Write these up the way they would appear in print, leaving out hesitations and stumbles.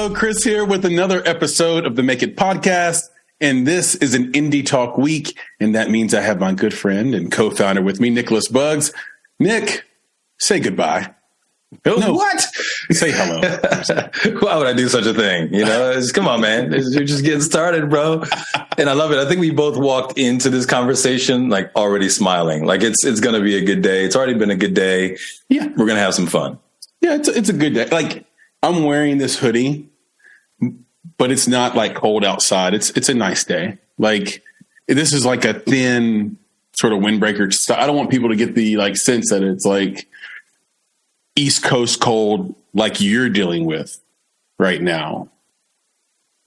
Hello, Chris here with another episode of the Make It podcast. And this is an Indie Talk week. And that means I have my good friend and co-founder with me, Nicholas Buggs. Nick, say goodbye. No. What? Say hello. Why would I do such a thing? You know, come on, man. You're just getting started, bro. And I love it. I think we both walked into this conversation like already smiling. Like it's going to be a good day. It's already been a good day. Yeah. We're going to have some fun. Yeah, it's a good day. Like I'm wearing this hoodie, but it's not like cold outside. It's a nice day. Like this is like a thin sort of windbreaker. I don't want people to get the like sense that it's like East Coast cold like you're dealing with right now.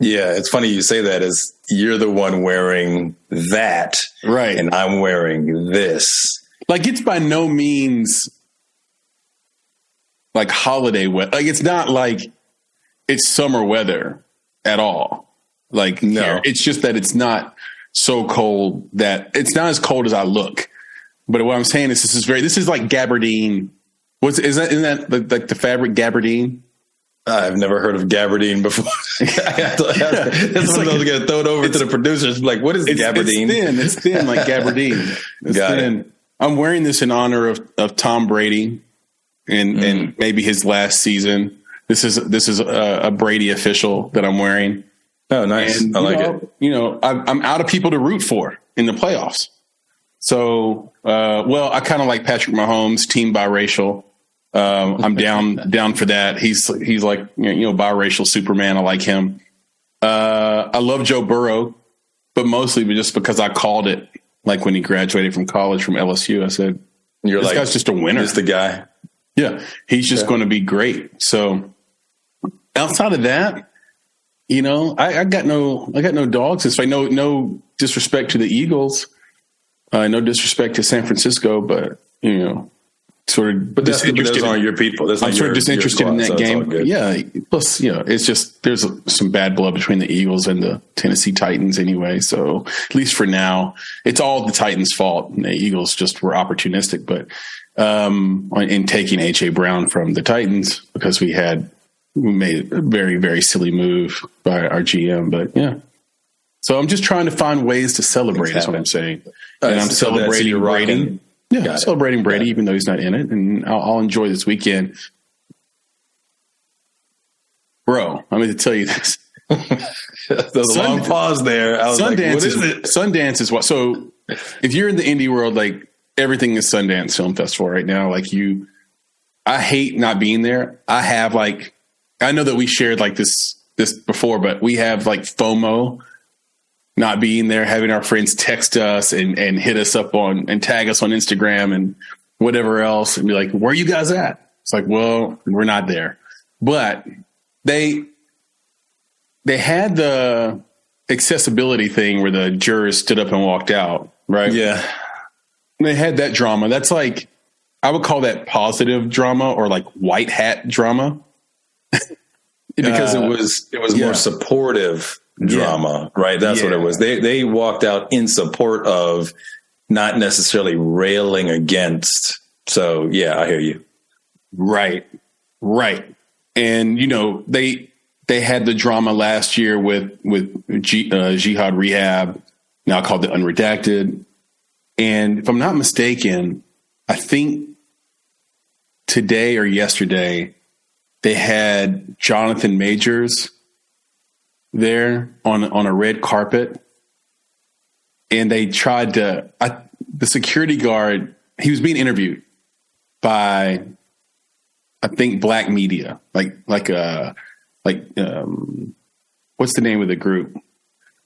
Yeah, it's funny you say that as you're the one wearing that. Right. And I'm wearing this. Like it's by no means like holiday weather. Like it's not like it's summer weather at all. Like no, here. It's just that it's not so cold that it's not as cold as I look. But what I'm saying is this is like gabardine. Isn't that like the fabric gabardine? I've never heard of gabardine before. That's one of those get thrown over to the producers. Like, what is gabardine? It's thin like gabardine. Got it. I'm wearing this in honor of Tom Brady and maybe his last season. This is a Brady official that I'm wearing. Oh, nice. And, I like it. You know, I'm out of people to root for in the playoffs. So, I kind of like Patrick Mahomes, team biracial. I'm down for that. He's like, biracial Superman. I like him. I love Joe Burrow, but mostly just because I called it like when he graduated from college from LSU. I said, this guy's just a winner. He's the guy. Yeah. He's just going to be great. So outside of that, I got no dogs. It's like no disrespect to the Eagles. No disrespect to San Francisco, but sort of. But those aren't your people. I'm sort of disinterested in that game. Yeah. Plus, it's just there's some bad blood between the Eagles and the Tennessee Titans anyway. So at least for now, it's all the Titans' fault. And the Eagles just were opportunistic, but in taking A.J. Brown from the Titans because we made a very, very silly move by our GM. But yeah. So I'm just trying to find ways to celebrate, is what I'm saying. And I'm celebrating Brady. Yeah, I'm celebrating Brady, even though he's not in it. And I'll enjoy this weekend. Bro, I'm going to tell you this. There's a long pause there. I was Sundance what is it? Sundance is what? So if you're in the indie world, like everything is Sundance Film Festival right now. Like I hate not being there. I know that we shared like this before, but we have like FOMO. Not being there, having our friends text us and hit us up and tag us on Instagram and whatever else and be like, where are you guys at? It's like, well, we're not there. But they had the accessibility thing where the jurors stood up and walked out, right? Yeah. They had that drama. That's like, I would call that positive drama or like white hat drama. Because it was more supportive drama, right? That's what it was. They walked out in support of, not necessarily railing against. So yeah, I hear you. Right. And they had the drama last year with Jihad Rehab, now called the Unredacted. And if I'm not mistaken, I think today or yesterday they had Jonathan Majors there on a red carpet, and they tried to. The security guard, he was being interviewed by, I think, black media, like what's the name of the group?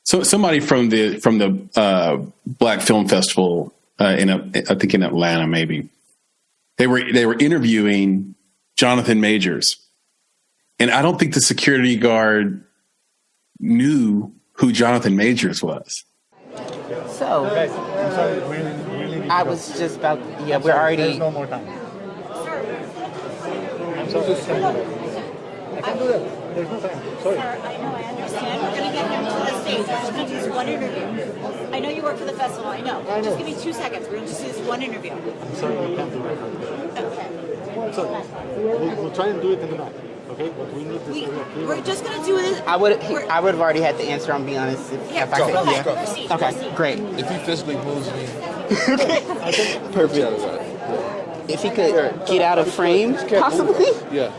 So somebody from the Black Film Festival I think in Atlanta, maybe they were interviewing Jonathan Majors, and I don't think the security guard knew who Jonathan Majors was. So, I was just about, we're already... There's no more time. I'm sorry. I can't do that. There's no time. Sorry. Sir, I know, I understand. We're going to get him to the stage. We're just going to do this one interview. I know you work for the festival. I know. Just give me 2 seconds. We're going to just do this one interview. I'm sorry, we can't do it. Okay. Sorry. We'll try and do it in the night. Okay, but we need to We, say we're clear we're on just gonna do this. I would have already had the answer. I'm being honest. Yeah, If I go could, ahead. yeah. Proceed. Okay, Proceed. great. If he physically moves me, Perfect. If he could get out of frame, possibly. yeah.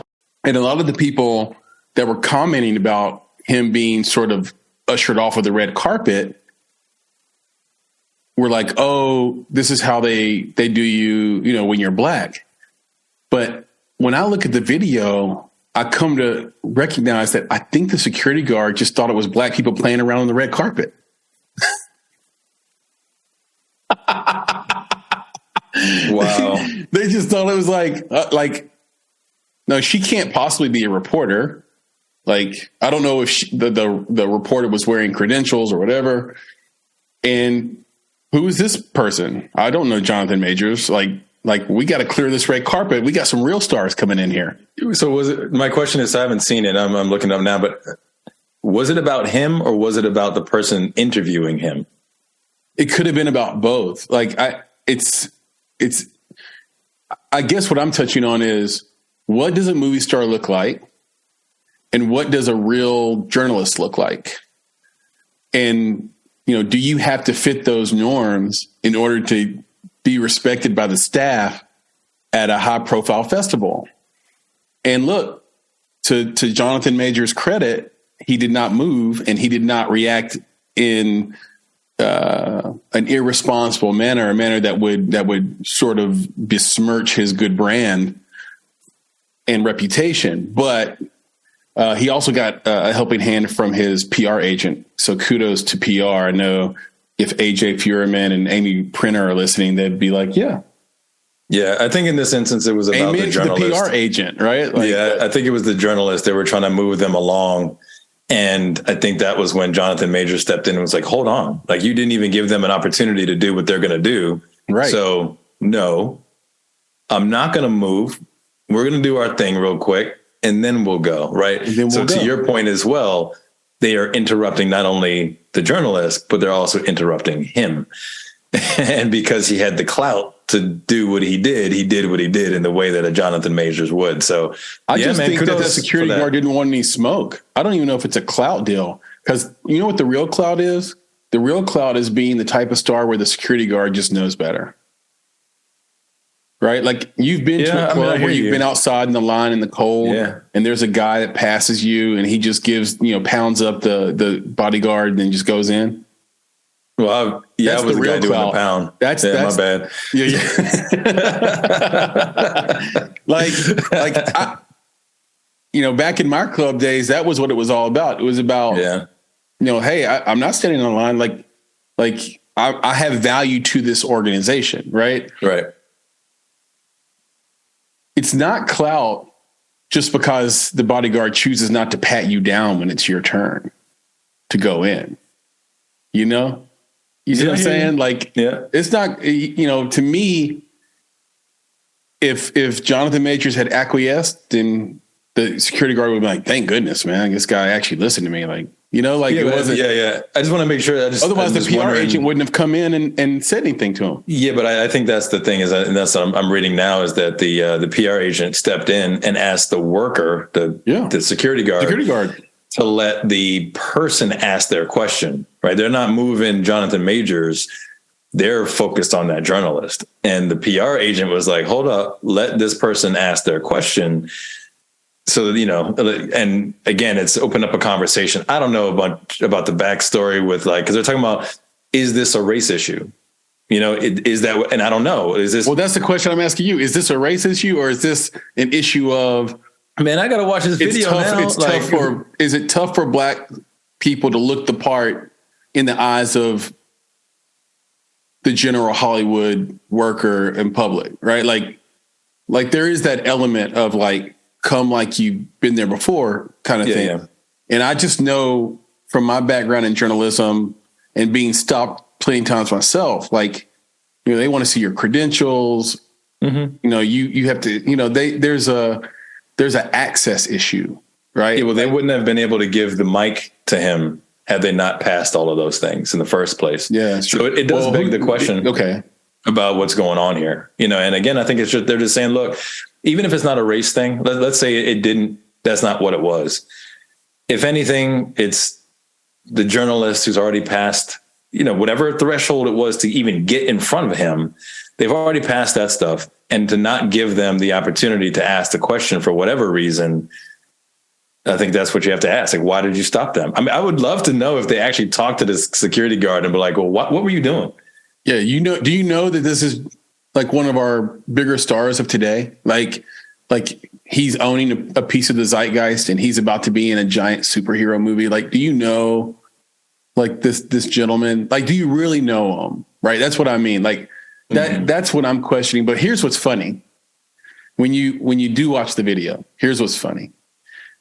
And a lot of the people that were commenting about him being sort of ushered off of the red carpet were like, oh, this is how they do you, when you're black. But when I look at the video, I come to recognize that I think the security guard just thought it was black people playing around on the red carpet. Wow. They just thought it was like, no, she can't possibly be a reporter. Like, I don't know if the reporter was wearing credentials or whatever. And who is this person? I don't know Jonathan Majors. Like we got to clear this red carpet. We got some real stars coming in here. So my question is, I haven't seen it. I'm looking up now, but was it about him or was it about the person interviewing him? It could have been about both. Like I guess what I'm touching on is, what does a movie star look like? And what does a real journalist look like? And, do you have to fit those norms in order to be respected by the staff at a high profile festival? And look, to Jonathan Major's credit, he did not move and he did not react in an irresponsible manner, a manner that would sort of besmirch his good brand and reputation. But he also got a helping hand from his PR agent. So kudos to PR. I know if AJ Furman and Amy Printer are listening, they'd be like, yeah. Yeah, I think in this instance, it was about the journalist. The PR agent, right? I think it was the journalist. They were trying to move them along. And I think that was when Jonathan Major stepped in and was like, hold on. Like, you didn't even give them an opportunity to do what they're going to do. Right. So, no, I'm not going to move. We're going to do our thing real quick, and then we'll go, right? To your point as well, they are interrupting not only the journalist, but they're also interrupting him. And because he had the clout to do what he did what he did in the way that a Jonathan Majors would. So I just think that the security guard didn't want any smoke. I don't even know if it's a clout deal, because you know what the real clout is? The real clout is being the type of star where the security guard just knows better. Right? Like, you've been to a club where you've been outside in the line in the cold, and there's a guy that passes you and he just gives, pounds up the bodyguard and then just goes in. Well, I was the guy doing the pound. That's my bad. Yeah. Back in my club days, that was what it was all about. It was about, hey, I'm not standing in line. Like I have value to this organization, right? Right. It's not clout just because the bodyguard chooses not to pat you down when it's your turn to go in. You see what I'm saying? Like, it's not, to me, if Jonathan Majors had acquiesced, then the security guard would be like, thank goodness, man, this guy actually listened to me. Like, it wasn't. Yeah. I just want to make sure. Otherwise, the PR agent wouldn't have come in and said anything to him. Yeah, but I think that's the thing and that's what I'm reading now, is that the PR agent stepped in and asked the worker, the security guard, to let the person ask their question, right? They're not moving Jonathan Majors. They're focused on that journalist. And the PR agent was like, hold up, let this person ask their question. So, and again, it's opened up a conversation. I don't know about the backstory with because they're talking about, is this a race issue? Is that, and I don't know. Is this? Well, that's the question I'm asking you. Is this a race issue, or is this an issue of, man, I got to watch this video now. Is it tough for Black people to look the part in the eyes of the general Hollywood worker in public, right? Like there is that element of come like you've been there before kind of thing. Yeah. And I just know from my background in journalism and being stopped plenty of times myself, they want to see your credentials. Mm-hmm. You have to, there's an access issue, right? Yeah, well, they wouldn't have been able to give the mic to him had they not passed all of those things in the first place. Yeah. So it does beg the question about what's going on here. And again, I think they're just saying, look, even if it's not a race thing, let's say it didn't That's not what it was. If anything, it's the journalist who's already passed, whatever threshold it was to even get in front of him. They've already passed that stuff. And to not give them the opportunity to ask the question for whatever reason, I think that's what you have to ask. Like, why did you stop them? I mean, I would love to know if they actually talked to this security guard and be like, well, what were you doing? Yeah. Do you know that this is like one of our bigger stars of today? Like he's owning a piece of the zeitgeist and he's about to be in a giant superhero movie. Like, do you know, like this gentleman, like, do you really know him? Right. That's what I mean. Like that's what I'm questioning. But here's what's funny. When you do watch the video, here's what's funny.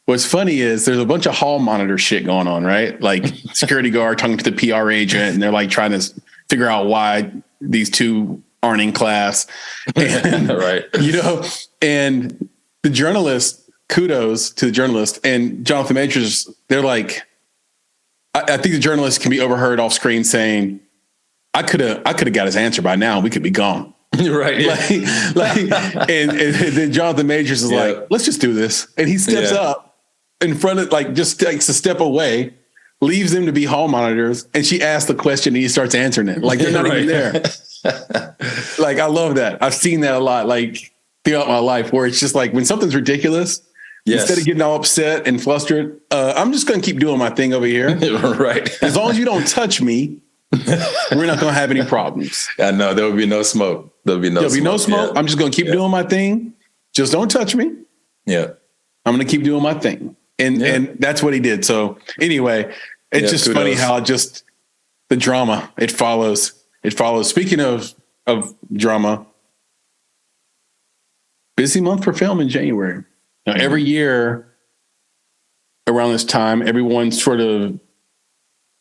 What's funny is there's a bunch of hall monitor shit going on, right? Like security guard talking to the PR agent and they're like trying to figure out why these two aren't in class. And, right. And the journalist, kudos to the journalist and Jonathan Majors, they're like, I think the journalist can be overheard off screen saying, I could have got his answer by now. We could be gone. Right. Yeah. And then Jonathan Majors is like, let's just do this. And he steps up in front of, like, just takes a step away, leaves them to be hall monitors. And she asks the question and he starts answering it. Like, they're not even there. Like, I love that. I've seen that a lot, like, throughout my life, where it's just like when something's ridiculous, instead of getting all upset and flustered, I'm just going to keep doing my thing over here. Right. As long as you don't touch me, we're not going to have any problems. I know there will be no smoke. There'll be no smoke. Yeah. I'm just going to keep doing my thing. Just don't touch me. Yeah. I'm going to keep doing my thing. And that's what he did. So anyway, it's just kudos. Funny how just the drama, it follows. Speaking of drama, busy month for film in January. Now, every year around this time, everyone sort of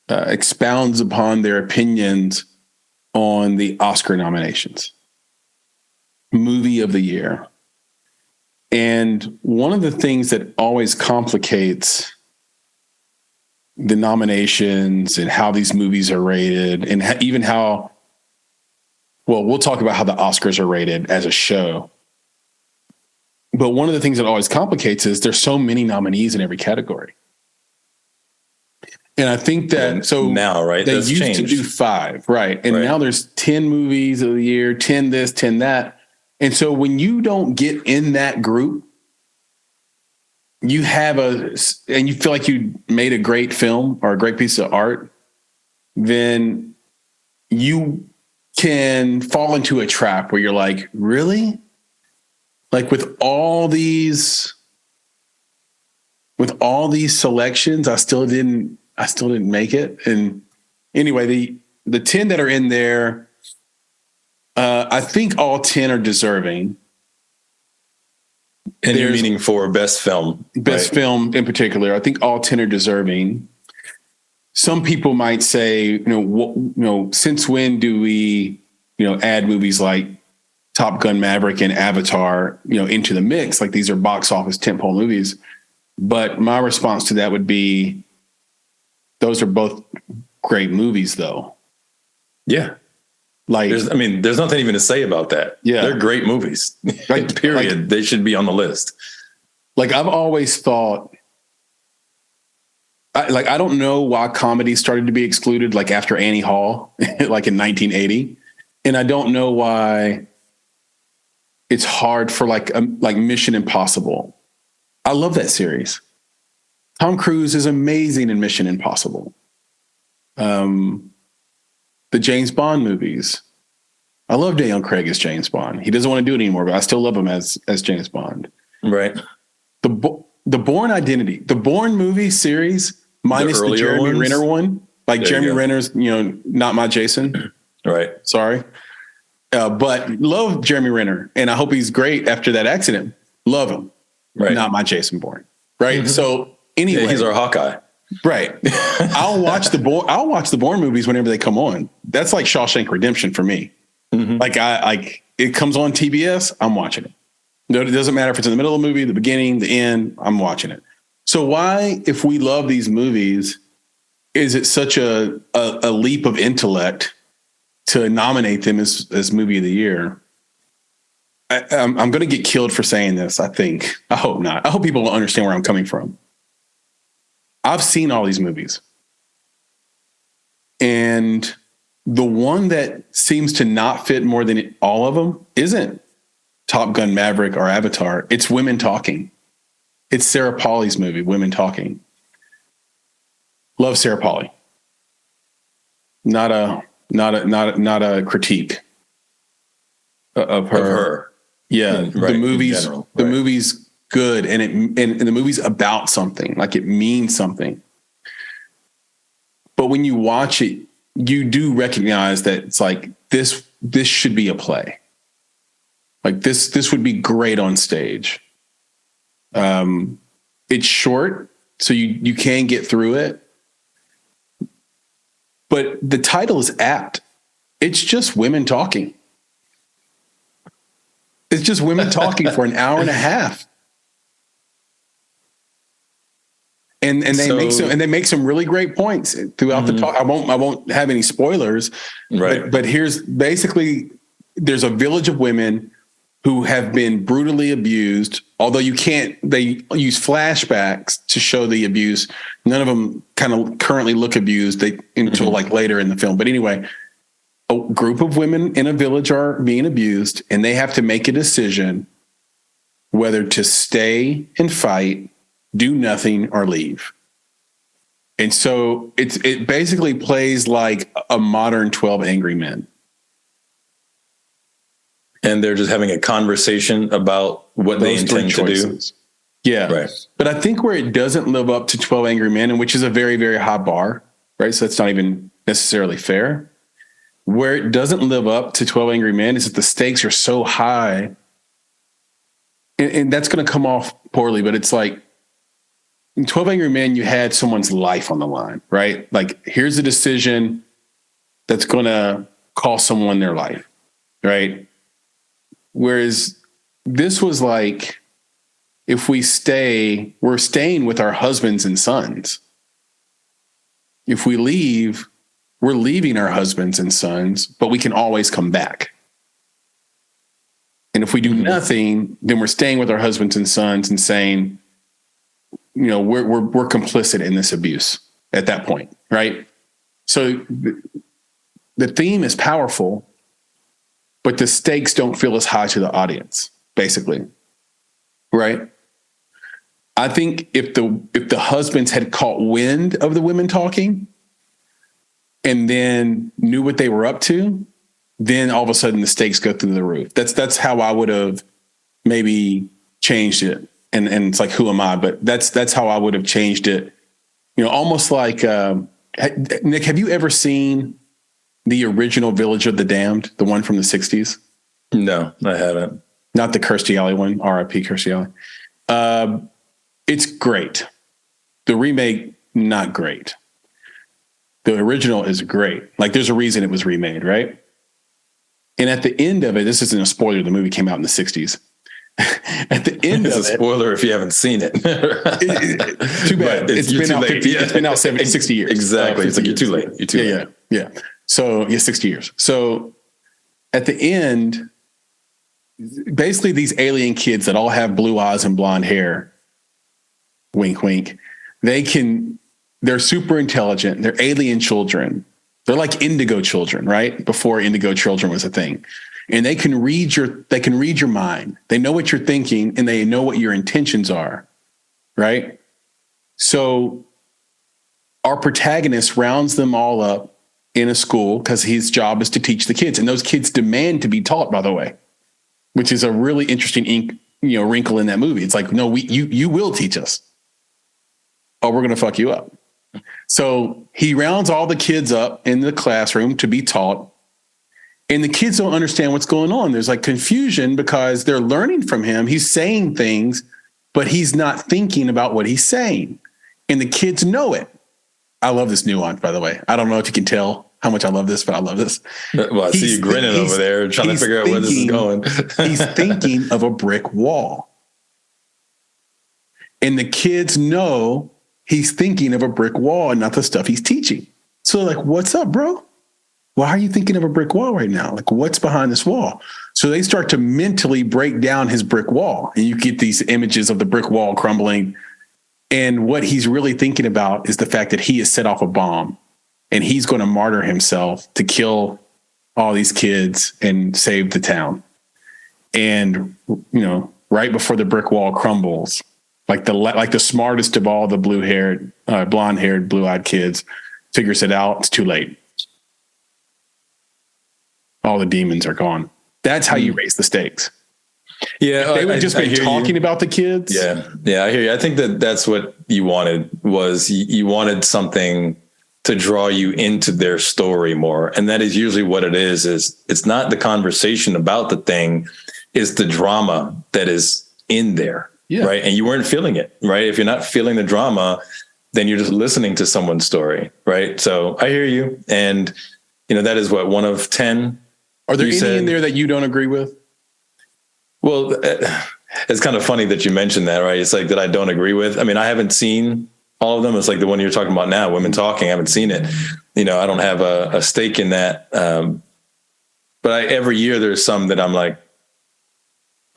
expounds upon their opinions on the Oscar nominations, movie of the year. And one of the things that always complicates the nominations and how these movies are rated, and even how, well, we'll talk about how the Oscars are rated as a show. But one of the things that always complicates is there's so many nominees in every category. And I think that, so now, right, they used to do 5, right? And now there's 10 movies of the year, 10 this, 10 that. And so when you don't get in that group, you have and you feel like you made a great film or a great piece of art, then you can fall into a trap where you're like, really? Like with all these selections, I still didn't make it. And anyway, the 10 that are in there, I think all 10 are deserving. And you're meaning for best film. Best film in particular. I think all 10 are deserving. Some people might say, since when do we, add movies like Top Gun Maverick and Avatar, into the mix? Like, these are box office tentpole movies. But my response to that would be, those are both great movies, though. Yeah. Like, there's nothing even to say about that. Yeah. They're great movies. Like, period. Like, they should be on the list. Like, I've always thought, I don't know why comedy started to be excluded, like after Annie Hall, like in 1980. And I don't know why it's hard for like Mission Impossible. I love that series. Tom Cruise is amazing in Mission Impossible. The James Bond movies. I love Daniel Craig as James Bond. He doesn't want to do it anymore, but I still love him as James Bond. Right. The Bourne Identity, the Bourne movie series, minus the Jeremy Renner one. Like, Jeremy Renner's, not my Jason. Right. Sorry. But love Jeremy Renner. And I hope he's great after that accident. Love him. Right. Not my Jason Bourne. Right. Mm-hmm. So anyway. Yeah, he's our Hawkeye. Right. I'll watch the Bourne movies whenever they come on. That's like Shawshank Redemption for me. Mm-hmm. Like, it comes on TBS, I'm watching it. No, it doesn't matter if it's in the middle of the movie, the beginning, the end, I'm watching it. So why, if we love these movies, is it such a leap of intellect to nominate them as movie of the year? I'm going to get killed for saying this. I hope not. I hope people will understand where I'm coming from. I've seen all these movies, and the one that seems to not fit more than all of them isn't Top Gun Maverick or Avatar. It's Women Talking. It's Sarah Polley's movie, Women Talking. Love Sarah Polley. Not a critique of her. Yeah, the movie's good, and the movie's about something, like it means something. But when you watch it, you do recognize that it's like this should be a play. Like this would be great on stage. It's short, so you can get through it. But the title is apt. It's just women talking. It's just women talking for an hour and a half. And they make some really great points throughout the talk. I won't have any spoilers. Right. But here's basically, there's a village of women who have been brutally abused. Although they use flashbacks to show the abuse. None of them kind of currently look abused until like later in the film. But anyway, a group of women in a village are being abused, and they have to make a decision whether to stay and fight, do nothing, or leave. And so it basically plays like a modern 12 Angry Men. And they're just having a conversation about what they intend to do. Yeah. Right. But I think where it doesn't live up to 12 Angry Men, and which is a very, very high bar, right? So that's not even necessarily fair. Where it doesn't live up to 12 Angry Men is that the stakes are so high. And that's going to come off poorly, but it's like in 12 Angry Men, you had someone's life on the line, right? Like, here's a decision that's going to cost someone their life, right? Whereas this was like, if we stay, we're staying with our husbands and sons. If we leave, we're leaving our husbands and sons, but we can always come back. And if we do nothing, then we're staying with our husbands and sons and saying, we're complicit in this abuse at that point, right? So the theme is powerful, but the stakes don't feel as high to the audience, basically, right? I think if the husbands had caught wind of the women talking and then knew what they were up to, then all of a sudden the stakes go through the roof. That's how I would have maybe changed it. And it's like, who am I? But that's how I would have changed it. Almost like, Nick, have you ever seen the original Village of the Damned, the one from the 60s? No, I haven't. Not the Kirstie Alley one, R.I.P. Kirstie Alley. It's great. The remake, not great. The original is great. Like, there's a reason it was remade, right? And at the end of it, this isn't a spoiler, the movie came out in the 60s. At the end of it, it's a spoiler if you haven't seen it. Too bad. It's been out 60 years. Exactly. It's like you're too late. You're too late. Yeah. So 60 years. So at the end, basically these alien kids that all have blue eyes and blonde hair, wink, wink, they're super intelligent. They're alien children. They're like indigo children, right? Before indigo children was a thing. And they can read your mind. They know what you're thinking and they know what your intentions are, right? So our protagonist rounds them all up in a school because his job is to teach the kids. And those kids demand to be taught, by the way, which is a really interesting wrinkle in that movie. It's like, no, you will teach us, or we're going to fuck you up. So he rounds all the kids up in the classroom to be taught. And the kids don't understand what's going on. There's like confusion because they're learning from him. He's saying things, but he's not thinking about what he's saying. And the kids know it. I love this nuance, by the way. I don't know if you can tell how much I love this, but I love this. Well, I see you grinning over there, trying to figure out where this is going. He's thinking of a brick wall. And the kids know he's thinking of a brick wall and not the stuff he's teaching. So like, what's up, bro? why are you thinking of a brick wall right now? Like, what's behind this wall? So they start to mentally break down his brick wall, and you get these images of the brick wall crumbling. And what he's really thinking about is the fact that he has set off a bomb, and he's going to martyr himself to kill all these kids and save the town. And, right before the brick wall crumbles, like the smartest of all the blonde-haired, blue-eyed kids figures it out. It's too late. All the demons are gone. That's how you raise the stakes. Yeah, they would just been talking about the kids. Yeah, I hear you. I think that's what you wanted, was you wanted something to draw you into their story more. And that is usually what it is it's not the conversation about the thing, it's the drama that is in there. Yeah. Right. And you weren't feeling it, right? If you're not feeling the drama, then you're just listening to someone's story. Right. So I hear you. And, that is what, 1 of 10. Are there any in there that you don't agree with? Well, it's kind of funny that you mentioned that, right? It's like that I don't agree with. I mean, I haven't seen all of them. It's like the one you're talking about now, Women Talking. I haven't seen it. I don't have a stake in that. But every year there's some that I'm like,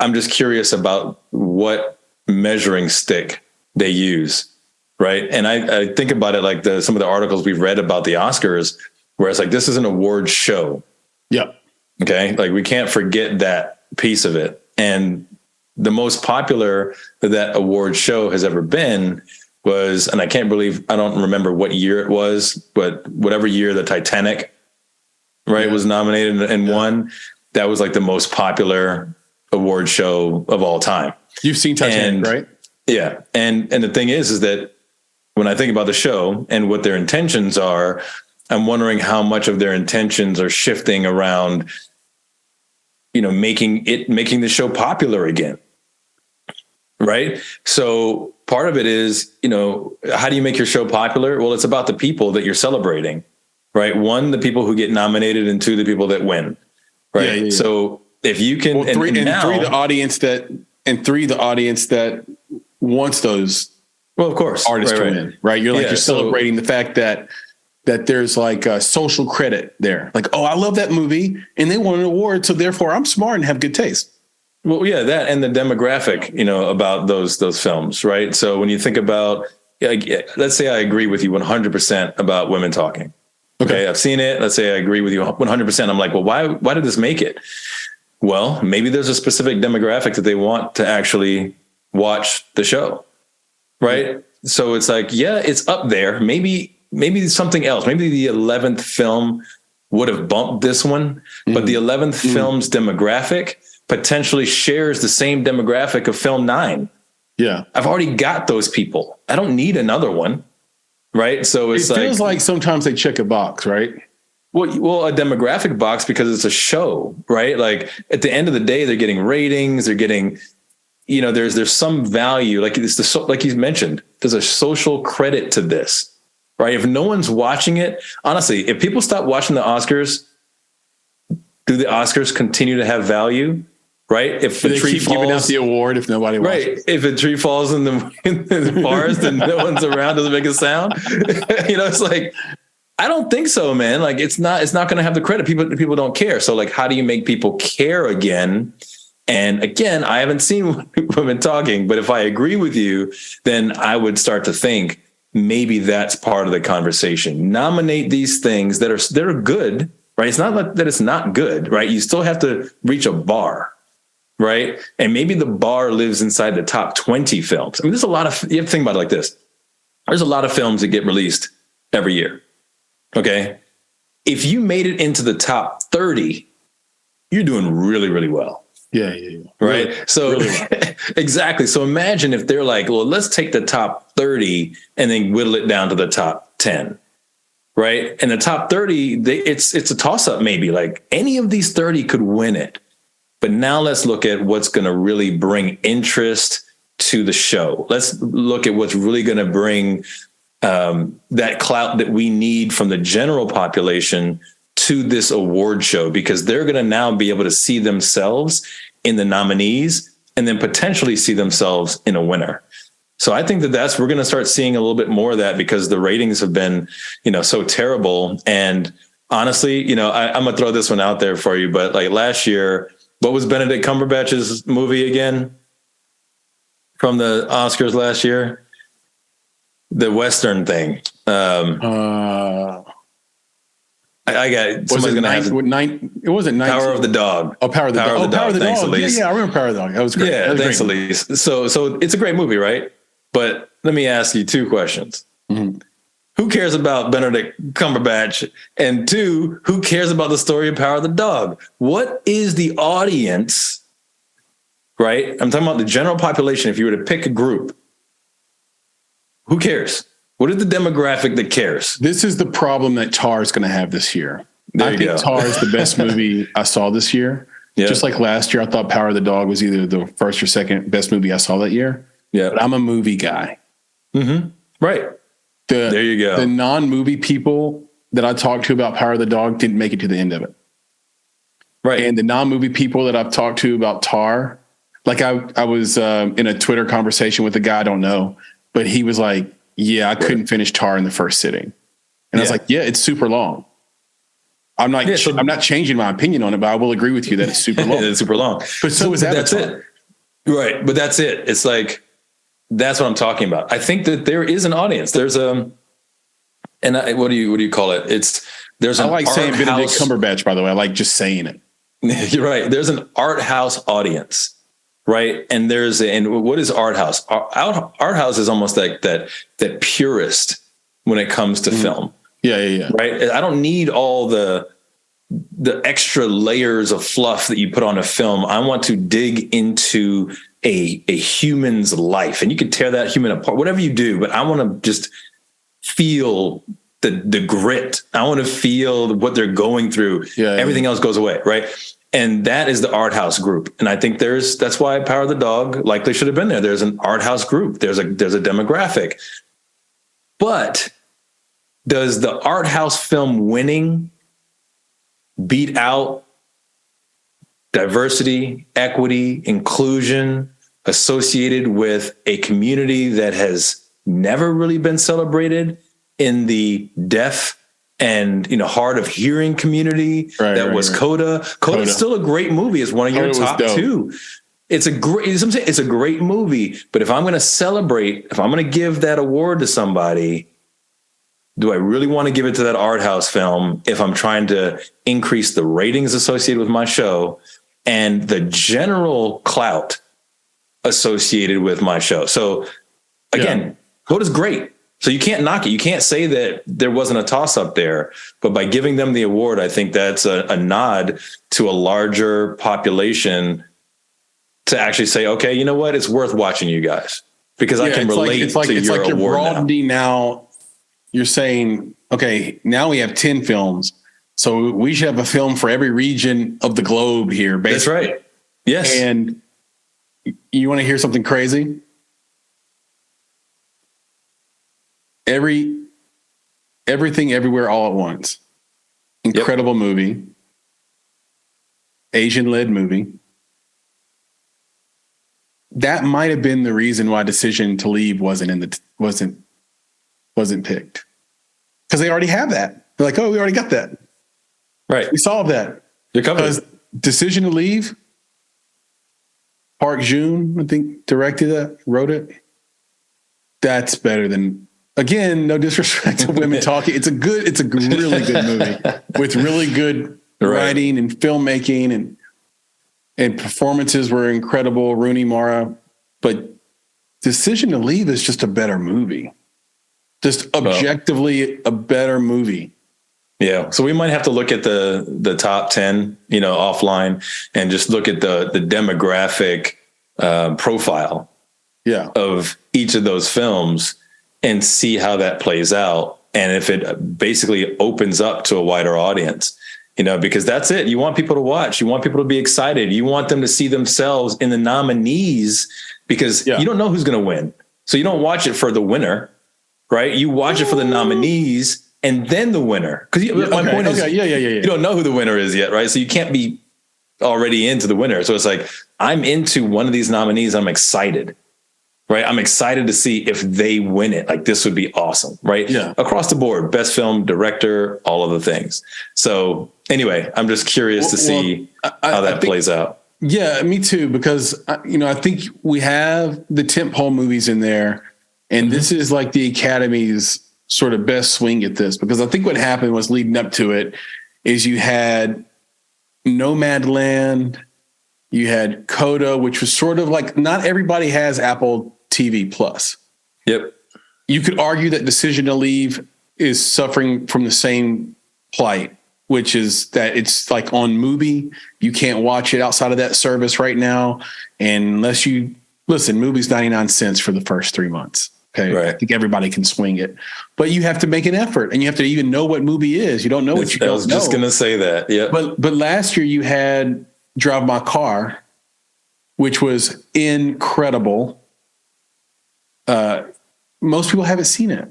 I'm just curious about what measuring stick they use, right? And I think about it like some of the articles we've read about the Oscars, where it's like, this is an award show. Yep. Okay. Like, we can't forget that piece of it. And the most popular that award show has ever been was, and I don't remember what year it was, but whatever year the Titanic, right, was nominated and won, that was like the most popular award show of all time. You've seen Titanic, right? Yeah. And the thing is that when I think about the show and what their intentions are, I'm wondering how much of their intentions are shifting around, making the show popular again. Right. So part of it is, how do you make your show popular? Well, it's about the people that you're celebrating, right? 1, the people who get nominated, and 2, the people that win. Right. Yeah. So if you can, 3, the audience that wants those, well, of course, artists to win, right? You're celebrating the fact that there's like a social credit there. Like, oh, I love that movie and they won an award, so therefore I'm smart and have good taste. Well, yeah, that and the demographic, about those films, right? So when you think about, let's say I agree with you 100% about Women Talking. Okay, I've seen it. Let's say I agree with you 100%. I'm like, well, why did this make it? Well, maybe there's a specific demographic that they want to actually watch the show, right? So it's like, yeah, it's up there. Maybe something else. Maybe the 11th film would have bumped this one, but the 11th film's demographic potentially shares the same demographic of film 9. Yeah. I've already got those people. I don't need another one. Right. So it feels like sometimes they check a box, right? Well, a demographic box, because it's a show, right? Like, at the end of the day, they're getting ratings, they're getting, there's some value, like like you mentioned, there's a social credit to this, right? If no one's watching it, honestly, if people stop watching the Oscars, do the Oscars continue to have value? Right? If the tree falls, giving out the award if nobody watches. Right. If a tree falls in the forest and no one's around, doesn't make a sound. It's like, I don't think so, man. Like, it's not going to have the credit. People don't care. So, like, how do you make people care again? And again, I haven't seen Women Talking, but if I agree with you, then I would start to think maybe that's part of the conversation. Nominate these things that are good, right? It's not that it's not good, right? You still have to reach a bar. Right. And maybe the bar lives inside the top 20 films. I mean, there's a lot of, you have to think about it like this. There's a lot of films that get released every year. Okay. If you made it into the top 30, you're doing really, really well. Yeah. Right. Really, so really well. Exactly. So imagine if they're like, well, let's take the top 30 and then whittle it down to the top 10. Right. And the top 30, it's a toss up. Maybe like any of these 30 could win it. But now let's look at what's going to really bring interest to the show. Let's look at what's really going to bring that clout that we need from the general population to this award show, because they're going to now be able to see themselves in the nominees and then potentially see themselves in a winner. So I think we're going to start seeing a little bit more of that, because the ratings have been, so terrible. And honestly, I'm gonna throw this one out there for you, but like last year, what was Benedict Cumberbatch's movie again from the Oscars last year? The Western thing. I got somebody's gonna have it wasn't Power of the Dog. Oh, Power of the Dog. Power of the Dog. Thanks, Elise. Yeah, I remember Power of the Dog. That was great. Yeah, thanks, Elise. So it's a great movie, right? But let me ask you 2 questions. Mm-hmm. Who cares about Benedict Cumberbatch? And 2, who cares about the story of Power of the Dog? What is the audience, right? I'm talking about the general population. If you were to pick a group, who cares? What is the demographic that cares? This is the problem that Tar is going to have this year. I think go. Tar is the best movie I saw this year. Yep. Just like last year, I thought Power of the Dog was either the first or second best movie I saw that year. Yeah, but I'm a movie guy. Mm-hmm. Right. There you go. The non-movie people that I talked to about Power of the Dog didn't make it to the end of it. Right. And the non-movie people that I've talked to about Tar, like I was in a Twitter conversation with a guy I don't know, but he was like, yeah, I couldn't finish Tar in the first sitting. And I was like, yeah, it's super long. I'm not changing my opinion on it, but I will agree with you that it's super long. It's super long. But so is Avatar. That's it. Right. But that's it. It's like, that's what I'm talking about. I think that there is an audience. There's what do you call it? I like saying Benedict Cumberbatch, by the way. I like just saying it. You're right. There's an art house audience. Right. And what is art house? Art house is almost like that purist when it comes to film. Yeah. Right. I don't need all the extra layers of fluff that you put on a film. I want to dig into a human's life, and you can tear that human apart, whatever you do. But I want to just feel the grit. I want to feel what they're going through. Everything else goes away. Right. And that is the art house group. And I think that's why Power of the Dog likely should have been there. There's an art house group. There's a demographic. But does the art house film winning beat out diversity, equity, inclusion associated with a community that has never really been celebrated in the deaf and hard of hearing community? Right. Coda. Coda's still a great movie. It's one of your top 2. It's a great movie. But if I'm going to celebrate, if I'm going to give that award to somebody, do I really want to give it to that art house film if I'm trying to increase the ratings associated with my show and the general clout associated with my show? So again, Coda's great. So you can't knock it. You can't say that there wasn't a toss up there, but by giving them the award, I think that's a nod to a larger population to actually say, okay, you know what? It's worth watching you guys because I can relate to your award. You're broadening now. You're saying, okay, now we have 10 films. So we should have a film for every region of the globe here. Basically. That's right. Yes. And you want to hear something crazy? Everything Everywhere All at Once. Incredible movie. Asian-led movie. That might have been the reason why Decision to Leave wasn't picked. Because they already have that. They're like, oh, we already got that. Right. We solved that. You're covered. Because Decision to Leave, Park Joon, I think, directed that, wrote it. That's better than, again, no disrespect to women talking. It's a really good movie with really good writing and filmmaking and performances were incredible. Rooney Mara, but Decision to Leave is just a better movie. Just objectively a better movie. Yeah. So we might have to look at the top 10, offline and just look at the demographic profile of each of those films and see how that plays out. And if it basically opens up to a wider audience, because that's it. You want people to watch. You want people to be excited. You want them to see themselves in the nominees because you don't know who's going to win. So you don't watch it for the winner, right? You watch it for the nominees and then the winner. Because my point is, you don't know who the winner is yet, right? So you can't be already into the winner. So it's like, I'm into one of these nominees. I'm excited. right? I'm excited to see if they win it. Like, this would be awesome, right? Yeah. Across the board, best film, director, all of the things. So anyway, I'm just curious to see how that plays out. Yeah, me too, because, I think we have the tentpole movies in there, and this is like the Academy's sort of best swing at this, because I think what happened was leading up to it is you had Nomadland, you had Coda, which was sort of like, not everybody has Apple TV Plus. Yep. You could argue that Decision to Leave is suffering from the same plight, which is that it's like on Mubi. You can't watch it outside of that service right now. And unless you listen, Mubi's 99 cents for the first 3 months. Okay. Right. I think everybody can swing it, but you have to make an effort, and you have to even know what Mubi is. You don't know what you don't know. I was just going to say that. Yeah. But last year you had Drive My Car, which was incredible. Most people haven't seen it.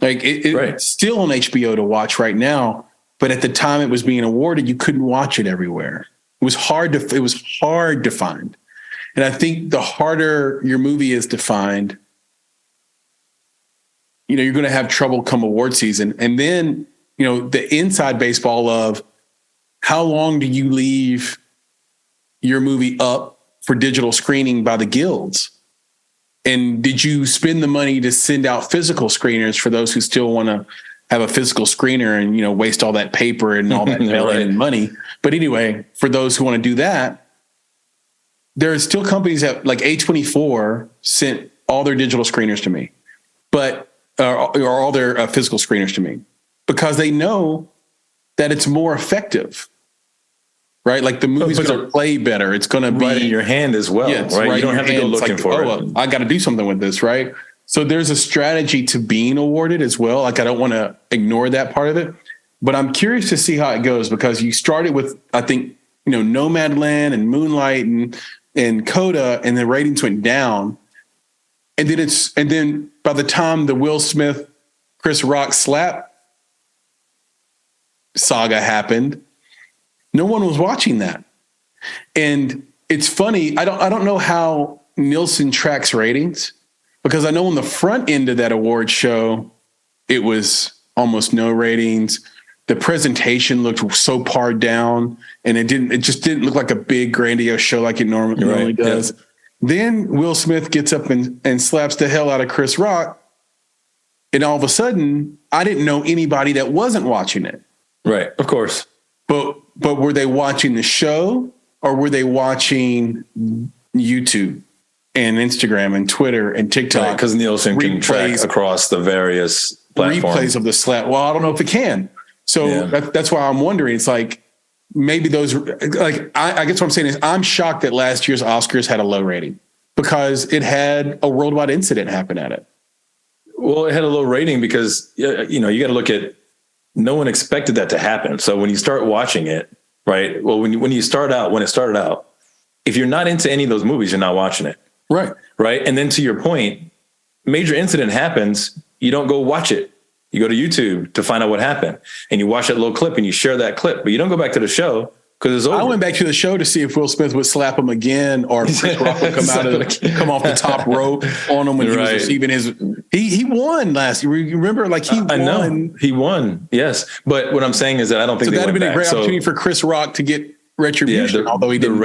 Like it's still on HBO to watch right now, but at the time it was being awarded, you couldn't watch it everywhere. It was hard to find. And I think the harder your movie is to find, you're going to have trouble come award season. And then, the inside baseball of how long do you leave your movie up for digital screening by the guilds? And did you spend the money to send out physical screeners for those who still want to have a physical screener and, waste all that paper and all that mailing and money? But anyway, for those who want to do that, there are still companies that, like A24 sent all their digital screeners to me, or all their physical screeners to me, because they know that it's more effective. Right? Like the movie's going to play better. It's going to be right in your hand as well. Yeah, right? You don't have to go looking like, for it. I got to do something with this. Right. So there's a strategy to being awarded as well. Like, I don't want to ignore that part of it, but I'm curious to see how it goes, because you started with, I think, Nomadland and Moonlight and Coda, and the ratings went down. And then by the time the Will Smith, Chris Rock slap saga happened, no one was watching that. And it's funny. I don't know how Nielsen tracks ratings, because I know on the front end of that award show, it was almost no ratings. The presentation looked so pared down, and it just didn't look like a big grandiose show like it normally does. Yeah. Then Will Smith gets up and slaps the hell out of Chris Rock. And all of a sudden, I didn't know anybody that wasn't watching it. Right. Of course. But were they watching the show, or were they watching YouTube and Instagram and Twitter and TikTok? Because Nielsen can track across the various platforms. Replays of the slap. Well, I don't know if it can. So that's why I'm wondering. It's like, maybe those, like, I guess what I'm saying is, I'm shocked that last year's Oscars had a low rating, because it had a worldwide incident happen at it. Well, it had a low rating because, you got to look at, no one expected that to happen. So when you start watching it, right? Well, when it started out, if you're not into any of those movies, you're not watching it. Right. Right. And then to your point, major incident happens. You don't go watch it. You go to YouTube to find out what happened, and you watch that little clip and you share that clip, but you don't go back to the show because it's over. I went back to the show to see if Will Smith would slap him again, or if Chris Rock would come off the top rope on him when he was receiving his. He won last year. Remember, like he won. I know he won. Yes, but what I'm saying is that I don't think so. That'd have been back. a great opportunity for Chris Rock to get retribution. Yeah, although he didn't.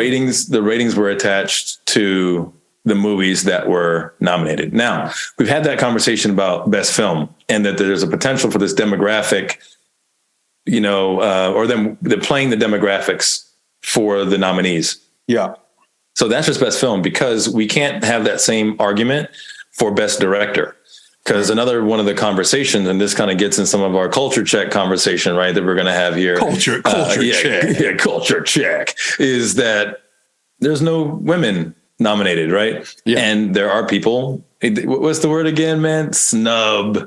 The ratings were attached to the movies that were nominated. Now, we've had that conversation about best film, and that there's a potential for this demographic, or they're playing the demographics for the nominees. Yeah. So that's just best film, because we can't have that same argument for best director. Because another one of the conversations, and this kind of gets in some of our culture check conversation, right, that we're going to have here. Culture check. Yeah, culture check is that there's no women nominated, right? Yeah. And there are people, what's the word again, man? Snub,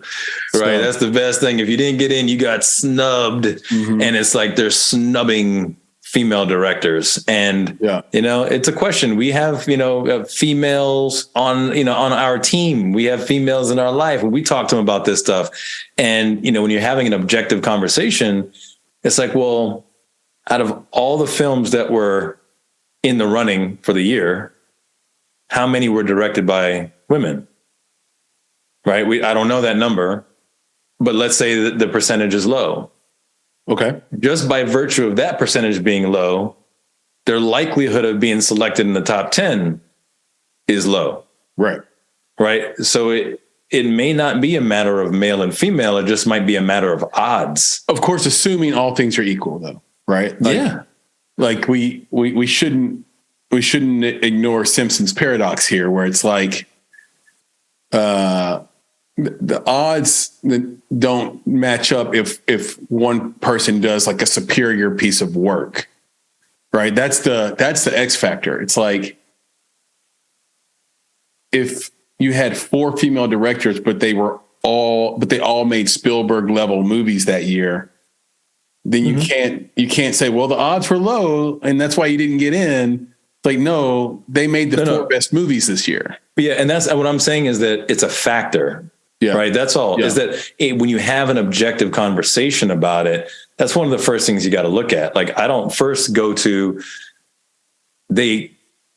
right? That's the best thing. If you didn't get in, you got snubbed. Mm-hmm. And it's like they're snubbing female directors. And, it's a question. We have, females on our team. We have females in our life. We talk to them about this stuff. And, when you're having an objective conversation, it's like, well, out of all the films that were in the running for the year, how many were directed by women? Right? I don't know that number, but let's say that the percentage is low. Okay. Just by virtue of that percentage being low, their likelihood of being selected in the top 10 is low. Right. Right. So it may not be a matter of male and female. It just might be a matter of odds. Of course, assuming all things are equal, though. Right. Like, yeah. Like we shouldn't ignore Simpson's paradox here, where it's like the odds don't match up if one person does like a superior piece of work. Right. That's the X factor. It's like if you had 4 female directors, but they all made Spielberg level movies that year, then you can't say, well, the odds were low and that's why you didn't get in. Like, no, they made the 4 best movies this year. Yeah. And that's what I'm saying, is that it's a factor. Yeah. Right. That's all. Yeah. Is that when you have an objective conversation about it, that's one of the first things you got to look at. Like, I don't first go to, they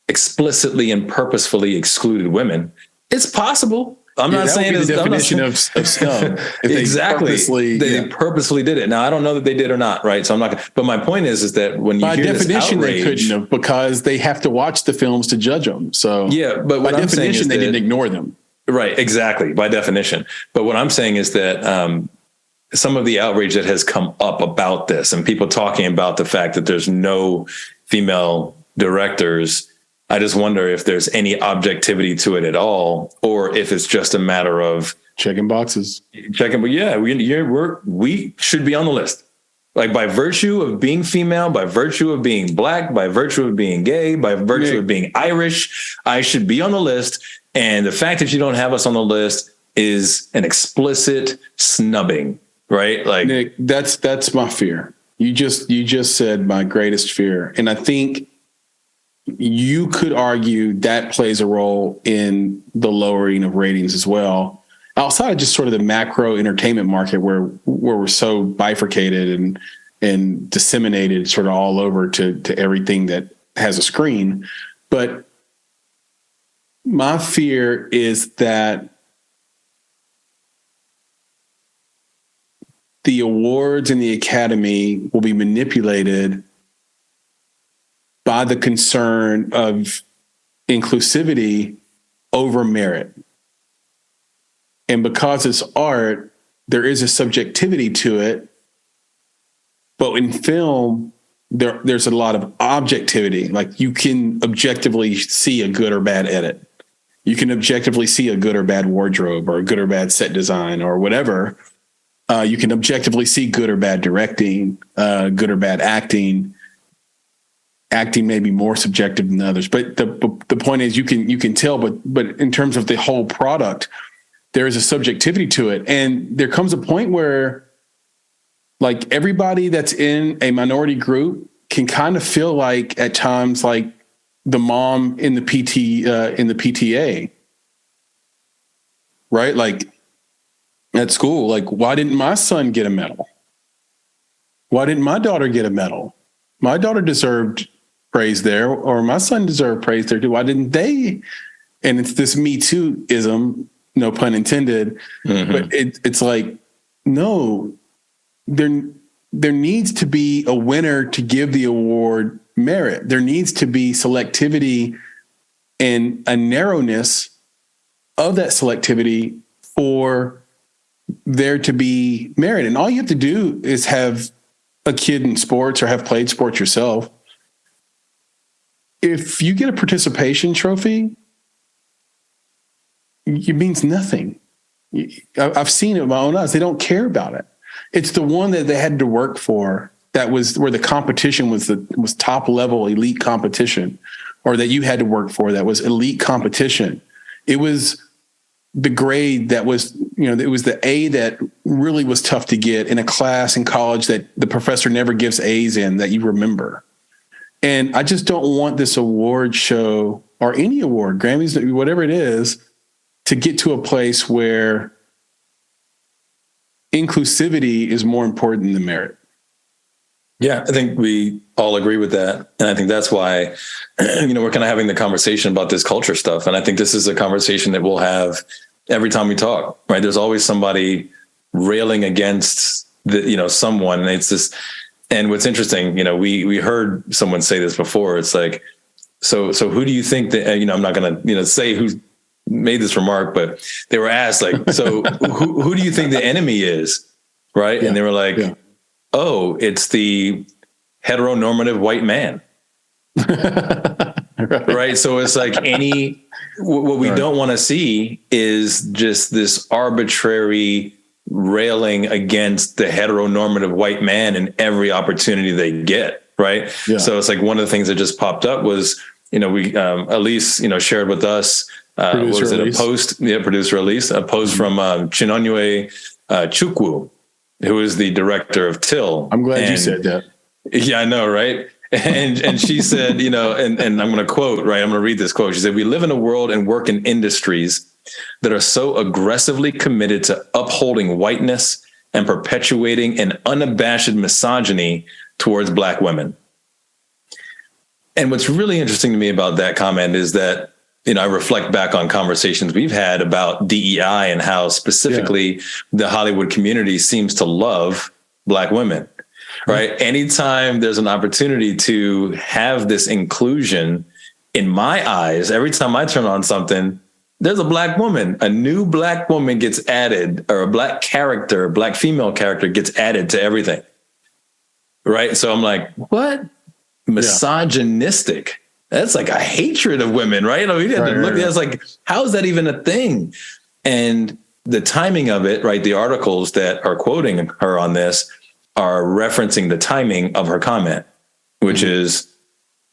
explicitly and purposefully excluded women. It's possible. I'm not saying it's the definition of snub. Exactly. They purposely did it. Now, I don't know that they did or not. Right. So I'm not, but my point is that when you by hear definition, this outrage, they couldn't have, because they have to watch the films to judge them. So yeah, but by definition, they didn't ignore them. Right. Exactly. By definition. But what I'm saying is that, some of the outrage that has come up about this and people talking about the fact that there's no female directors, I just wonder if there's any objectivity to it at all, or if it's just a matter of checking boxes. But yeah, we should be on the list. Like, by virtue of being female, by virtue of being black, by virtue of being gay, by virtue of being Irish, I should be on the list. And the fact that you don't have us on the list is an explicit snubbing. Right. Like, Nick, that's my fear. You just said my greatest fear. And I think you could argue that plays a role in the lowering of ratings as well. Outside of just sort of the macro entertainment market where we're so bifurcated and disseminated sort of all over to everything that has a screen. But my fear is that the awards and the Academy will be manipulated by the concern of inclusivity over merit. And because it's art, there is a subjectivity to it. But in film, there's a lot of objectivity. Like, you can objectively see a good or bad edit. You can objectively see a good or bad wardrobe, or a good or bad set design, or whatever. You can objectively see good or bad directing, good or bad acting. Acting may be more subjective than others, but the point is you can tell. But in terms of the whole product, there is a subjectivity to it, and there comes a point where, like, everybody that's in a minority group can kind of feel like at times like the mom in the PTA, right? Like, at school, like, why didn't my son get a medal? Why didn't my daughter get a medal? My daughter deserved praise there, or my son deserved praise there too. Why didn't they? And it's this Me Too-ism, no pun intended. Mm-hmm. But it's like, no, there needs to be a winner to give the award merit. There needs to be selectivity and a narrowness of that selectivity for there to be merit. And all you have to do is have a kid in sports or have played sports yourself. If you get a participation trophy, it means nothing. I've seen it with my own eyes. They don't care about it. It's the one that they had to work for, that was where the competition was top level elite competition, or that you had to work for that was elite competition. It was the grade that was, it was the A that really was tough to get in a class in college that the professor never gives A's in, that you remember. And I just don't want this award show, or any award, Grammys, whatever it is, to get to a place where inclusivity is more important than merit. Yeah, I think we all agree with that. And I think that's why, we're kind of having the conversation about this culture stuff. And I think this is a conversation that we'll have every time we talk, right? There's always somebody railing against someone. And it's this, and what's interesting, we heard someone say this before. It's like, so who do you think that, I'm not going to, say who made this remark, but they were asked like, so who do you think the enemy is? Right. Yeah. And they were like, oh, it's the heteronormative white man. Right. So it's like what we don't want to see is just this arbitrary railing against the heteronormative white man in every opportunity they get. Right. Yeah. So it's like one of the things that just popped up was, Elise, shared with us, producer Elise, a post from Chinonye Chukwu, who is the director of Till. I'm glad you said that. Yeah, I know, right? And she said, and I'm going to quote, right? I'm going to read this quote. She said, "We live in a world and work in industries that are so aggressively committed to upholding whiteness and perpetuating an unabashed misogyny towards Black women." And what's really interesting to me about that comment is that, I reflect back on conversations we've had about DEI and how specifically the Hollywood community seems to love Black women, right? Mm-hmm. Anytime there's an opportunity to have this inclusion, in my eyes, every time I turn on something, there's a Black woman, a new Black woman gets added, or a Black character, a Black female character gets added to everything, right? So I'm like, what? Misogynistic. That's like a hatred of women, right? It's like, how is that even a thing? And the timing of it, right? The articles that are quoting her on this are referencing the timing of her comment, which is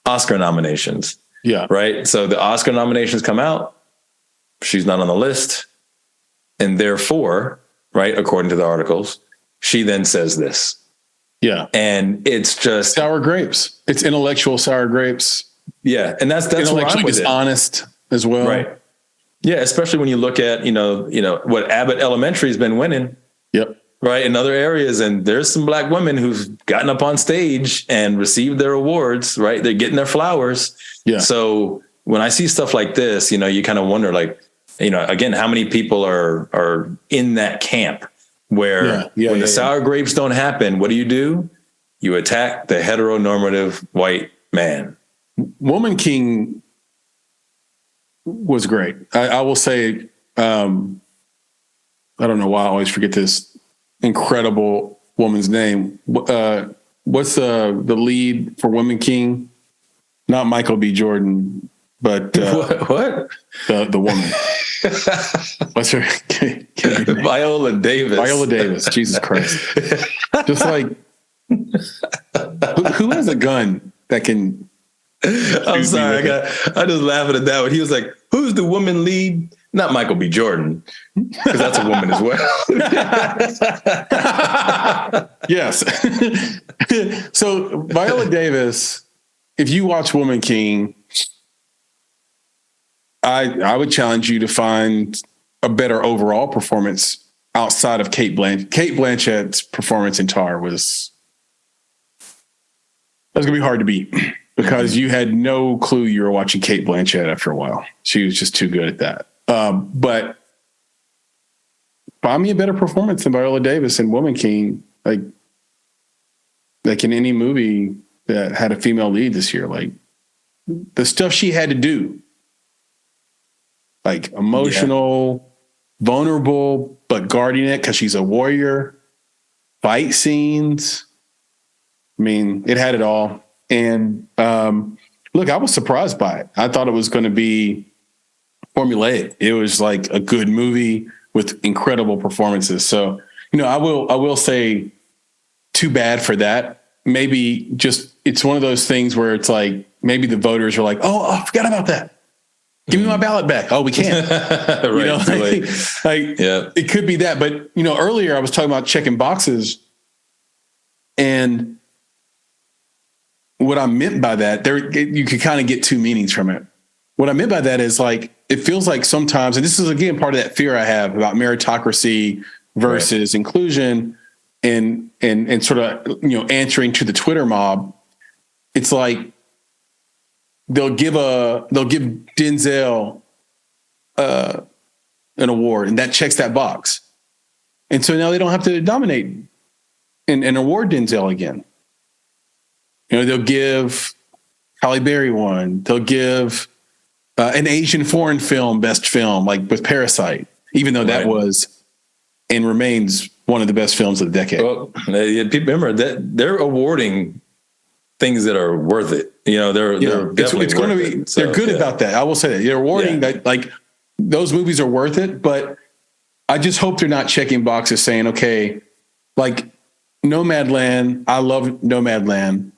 Oscar nominations. Yeah. Right. So the Oscar nominations come out. She's not on the list. And therefore, right, according to the articles, she then says this. Yeah. And it's just sour grapes. It's intellectual sour grapes. Yeah, and that's intellectually dishonest as well, right? Yeah, especially when you look at what Abbott Elementary has been winning. Yep. Right, in other areas, and there's some Black women who've gotten up on stage and received their awards. Right, they're getting their flowers. Yeah. So when I see stuff like this, you kind of wonder, like, again, how many people are in that camp where when the sour grapes don't happen, what do? You attack the heteronormative white man. Woman King was great. I will say, I don't know why I always forget this incredible woman's name. What's the lead for Woman King? Not Michael B. Jordan, but what? The woman. What's her? Viola Davis. Viola Davis. Jesus Christ! Just like who has a gun that can? I'm sorry, I just laughing at that one. He was like, "Who's the woman lead?" Not Michael B. Jordan, because that's a woman as well. Yes. So Viola Davis, if you watch Woman King, I would challenge you to find a better overall performance outside of Kate Blanchett. Kate Blanchett's performance in Tar was gonna be hard to beat. Because you had no clue you were watching Kate Blanchett after a while. She was just too good at that. But find me a better performance than Viola Davis in Woman King, like in any movie that had a female lead this year. Like the stuff she had to do, like emotional, vulnerable, but guarding it because she's a warrior. Fight scenes. I mean, it had it all. And look, I was surprised by it. I thought it was going to be formulaic. It was like a good movie with incredible performances. So, I will say too bad for that. Maybe just, it's one of those things where it's like, maybe the voters are like, oh, I forgot about that. Give me my ballot back. Oh, we can't. It could be that. But, earlier I was talking about checking boxes, and what I meant by that, you could kind of get two meanings from it. What I meant by that is, like, it feels like sometimes, and this is again part of that fear I have about meritocracy versus inclusion. And and sort of, answering to the Twitter mob, it's like they'll give Denzel an award, and that checks that box. And so now they don't have to nominate and award Denzel again. They'll give Halle Berry one. They'll give an Asian foreign film best film, like with Parasite, even though that was and remains one of the best films of the decade. Well, remember that they're awarding things that are worth it. They're definitely going to be. They're good about that. I will say that they're awarding that, like, those movies are worth it. But I just hope they're not checking boxes saying, okay, like Nomadland. I love Nomadland.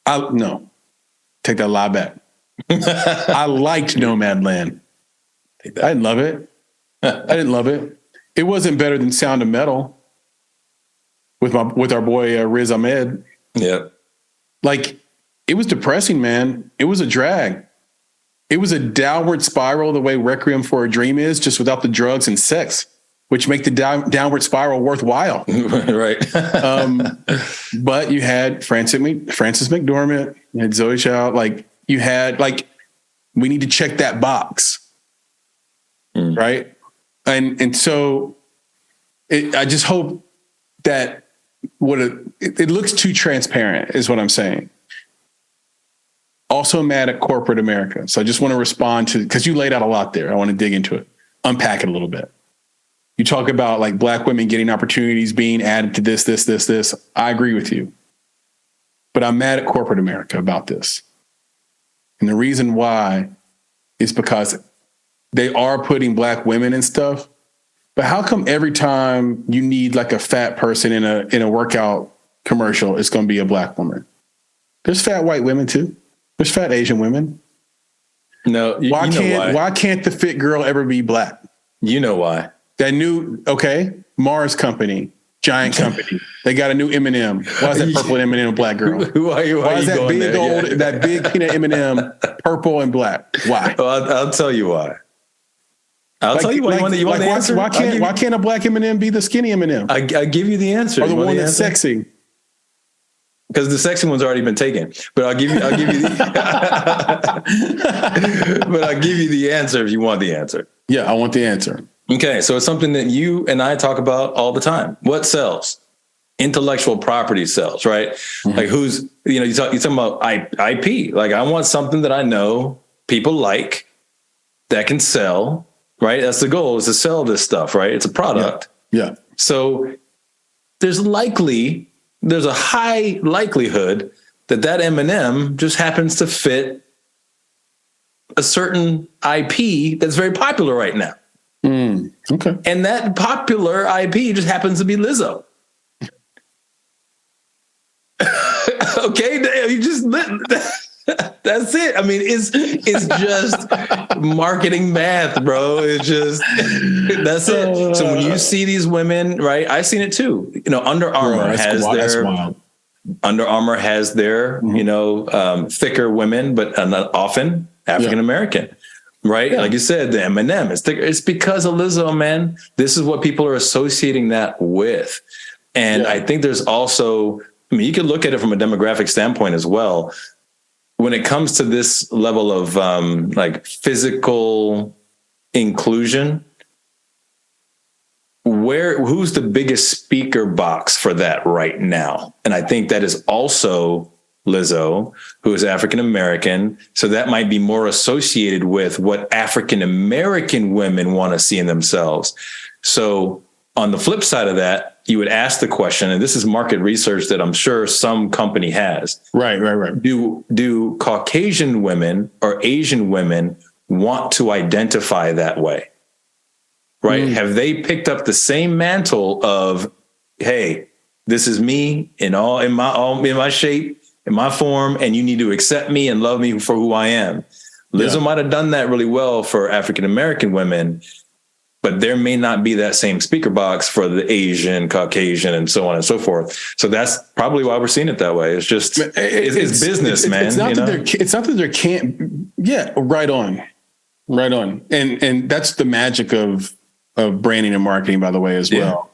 No, take that lie back. I liked Nomadland. I didn't love it. I didn't love it. It wasn't better than Sound of Metal with our boy Riz Ahmed. Yeah, like, it was depressing, man. It was a drag. It was a downward spiral the way Requiem for a Dream is, just without the drugs and sex, which make the downward spiral worthwhile. Right. But you had Frances McDormand, you had Zoe Child, you had, we need to check that box. Right. And so I just hope that it looks too transparent is what I'm saying. Also mad at corporate America. So I just want to respond to, because you laid out a lot there. I want to dig into it, unpack it a little bit. You talk about like Black women getting opportunities, being added to this. I agree with you. But I'm mad at corporate America about this. And the reason why is because they are putting Black women in stuff. But how come every time you need like a fat person in a workout commercial, it's going to be a Black woman? There's fat white women too. There's fat Asian women. No, why can't the fit girl ever be Black? You know why? That new, Mars company, giant company. They got a new M&M. Why is that purple M&M a Black girl? Why is that big old, that big peanut M&M purple and black? Why? Well, I'll tell you why. I'll tell you why. You want the answer? Why can't a Black M&M be the skinny M&M? I give you the answer. Or the one that's sexy. Because the sexy one's already been taken. But I'll give you but I'll give you the answer if you want the answer. Yeah, I want the answer. Okay, so it's something that you and I talk about all the time. What sells? Intellectual property sells, right? Mm-hmm. Like you're talking about IP. Like, I want something that I know people like that can sell, right? That's the goal, is to sell this stuff, right? It's a product. Yeah. So there's a high likelihood that M&M just happens to fit a certain IP that's very popular right now. Okay. And that popular IP just happens to be Lizzo. Okay, that's it. I mean, it's just marketing math, bro. It's just, that's it. So when you see these women, right? I've seen it too. Under Armour has their thicker women, but not often African American. Right. Yeah. Like you said, the M&M is thicker. It's because of Lizzo, man. This is what people are associating that with. And I think there's also, you could look at it from a demographic standpoint as well. When it comes to this level of like physical inclusion, who's the biggest speaker box for that right now? And I think that is also Lizzo, who is African American. So that might be more associated with what African American women want to see in themselves. So on the flip side of that, you would ask the question, and this is market research that I'm sure some company has. Right. Do Caucasian women or Asian women want to identify that way? Right? Have they picked up the same mantle of, hey, this is me in my shape, in my form, and you need to accept me and love me for who I am? Lizzo might have done that really well for African American women, but there may not be that same speaker box for the Asian, Caucasian, and so on and so forth. So that's probably why we're seeing it that way. It's just, it's business, man. It's not that there can't. Yeah, right on. And that's the magic of branding and marketing, by the way, as well.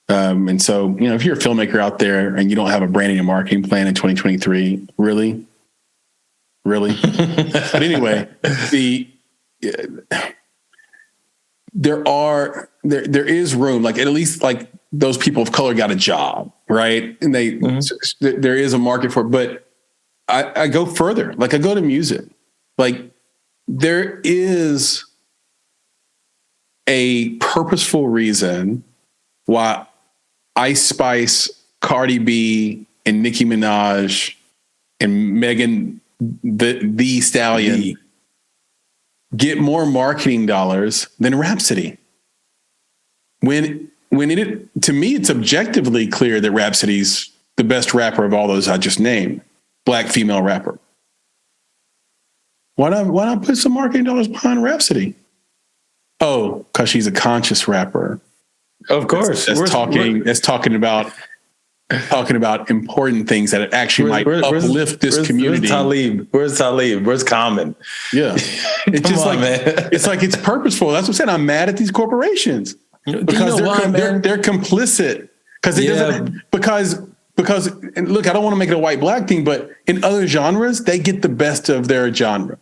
And so, if you're a filmmaker out there and you don't have a branding and marketing plan in 2023, really? But anyway, there is room, like at least like those people of color got a job, right? And there is a market for it, but I go further. Like I go to music, like there is a purposeful reason why Ice Spice, Cardi B, and Nicki Minaj and Megan the Stallion get more marketing dollars than Rhapsody. To me, it's objectively clear that Rhapsody's the best rapper of all those I just named, Black female rapper. Why not put some marketing dollars behind Rhapsody? Oh, because she's a conscious rapper. Of course, that's talking about important things that actually might uplift this community. Where's Talib? Where's Common? Yeah, it's just it's purposeful. That's what I'm saying. I'm mad at these corporations because they're complicit. Because and look, I don't want to make it a white black thing, but in other genres, they get the best of their genre.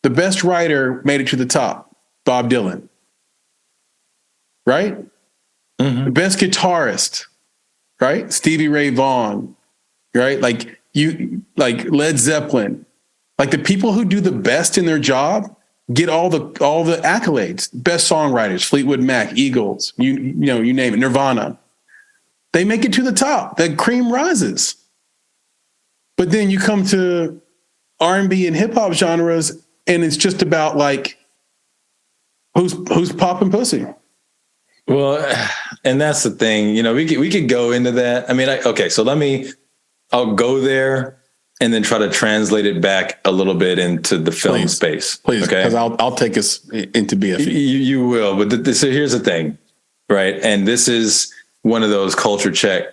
The best writer made it to the top, Bob Dylan. Right? Mm-hmm. The best guitarist, right? Stevie Ray Vaughan, right? Like Led Zeppelin. Like the people who do the best in their job get all the accolades. Best songwriters, Fleetwood Mac, Eagles, you name it, Nirvana. They make it to the top. The cream rises. But then you come to R&B and hip hop genres, and it's just about like who's popping pussy. Well, and that's the thing, we could go into that. I mean, I'll go there and then try to translate it back a little bit into the film space. Please, okay? Because I'll take us into BFE. You will, but so here's the thing, right? And this is one of those culture check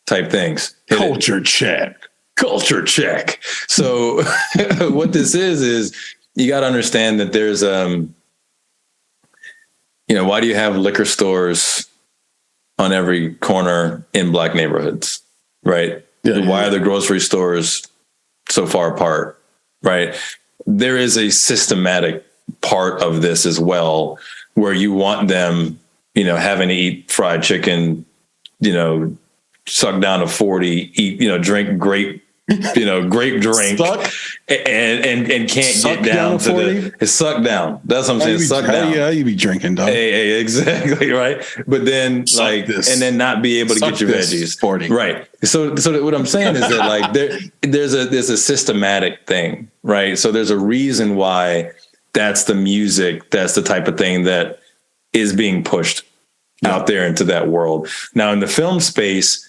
type things. Culture check. So what this is you got to understand that there's, why do you have liquor stores on every corner in black neighborhoods, right? Yeah, why are the grocery stores so far apart, right? There is a systematic part of this as well, where you want them, having to eat fried chicken, suck down a 40, eat, drink grape drink and can't suck get down to it's sucked down. That's what I'm saying. Suck down. Yeah, you be drinking, dog. Hey, exactly. Right. But then and then not be able to get your veggies. 40. Right. So what I'm saying is that like there's a systematic thing, right? So there's a reason why that's the music. That's the type of thing that is being pushed out there into that world. Now in the film space,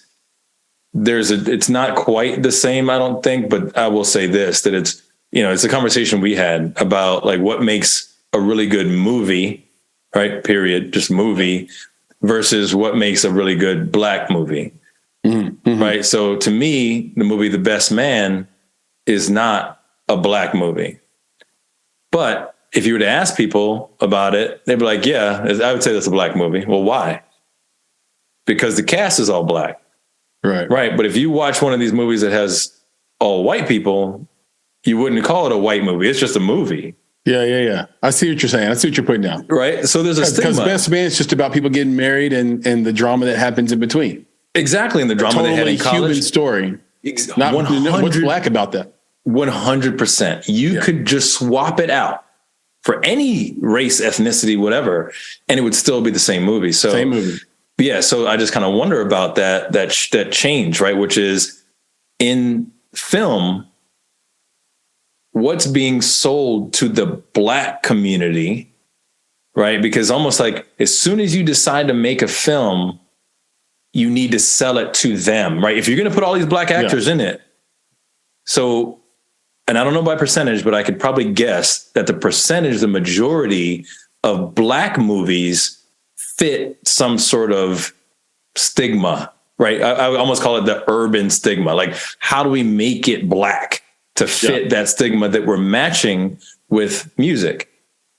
it's not quite the same, I don't think, but I will say this, that it's a conversation we had about like what makes a really good movie, right? Period. Just movie versus what makes a really good black movie. Mm-hmm. Right. So to me, the movie The Best Man is not a black movie. But if you were to ask people about it, they'd be like, yeah, I would say that's a black movie. Well, why? Because the cast is all black. Right. But if you watch one of these movies that has all white people, you wouldn't call it a white movie. It's just a movie. Yeah. I see what you're saying. I see what you're putting down. Right. So there's a stigma. Because Best Man is just about people getting married and the drama that happens in between. Exactly. And the drama they had in college. Human story. Not what's black about that. 100%. You could just swap it out for any race, ethnicity, whatever, and it would still be the same movie. So same movie. Yeah, so I just kind of wonder about that change, right? Which is in film, what's being sold to the black community, right? Because almost like as soon as you decide to make a film, you need to sell it to them, right? If you're going to put all these black actors in it. So, and I don't know by percentage, but I could probably guess that the majority of black movies fit some sort of stigma, right? I almost call it the urban stigma. Like, how do we make it black to fit that stigma that we're matching with music,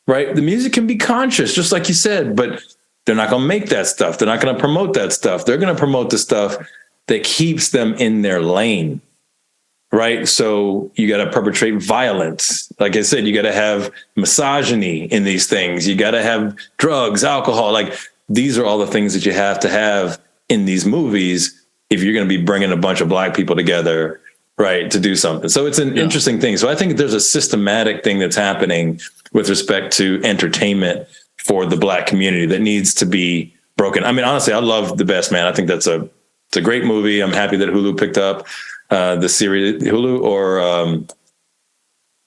right? The music can be conscious, just like you said, but they're not going to make that stuff. They're not going to promote that stuff. They're going to promote the stuff that keeps them in their lane. Right. So you got to perpetrate violence. Like I said, you got to have misogyny in these things. You got to have drugs, alcohol. Like these are all the things that you have to have in these movies if you're going to be bringing a bunch of Black people together, right, to do something. So it's an interesting thing. So I think there's a systematic thing that's happening with respect to entertainment for the Black community that needs to be broken. I mean, honestly, I love The Best Man. I think it's a great movie. I'm happy that Hulu picked up the series, Hulu or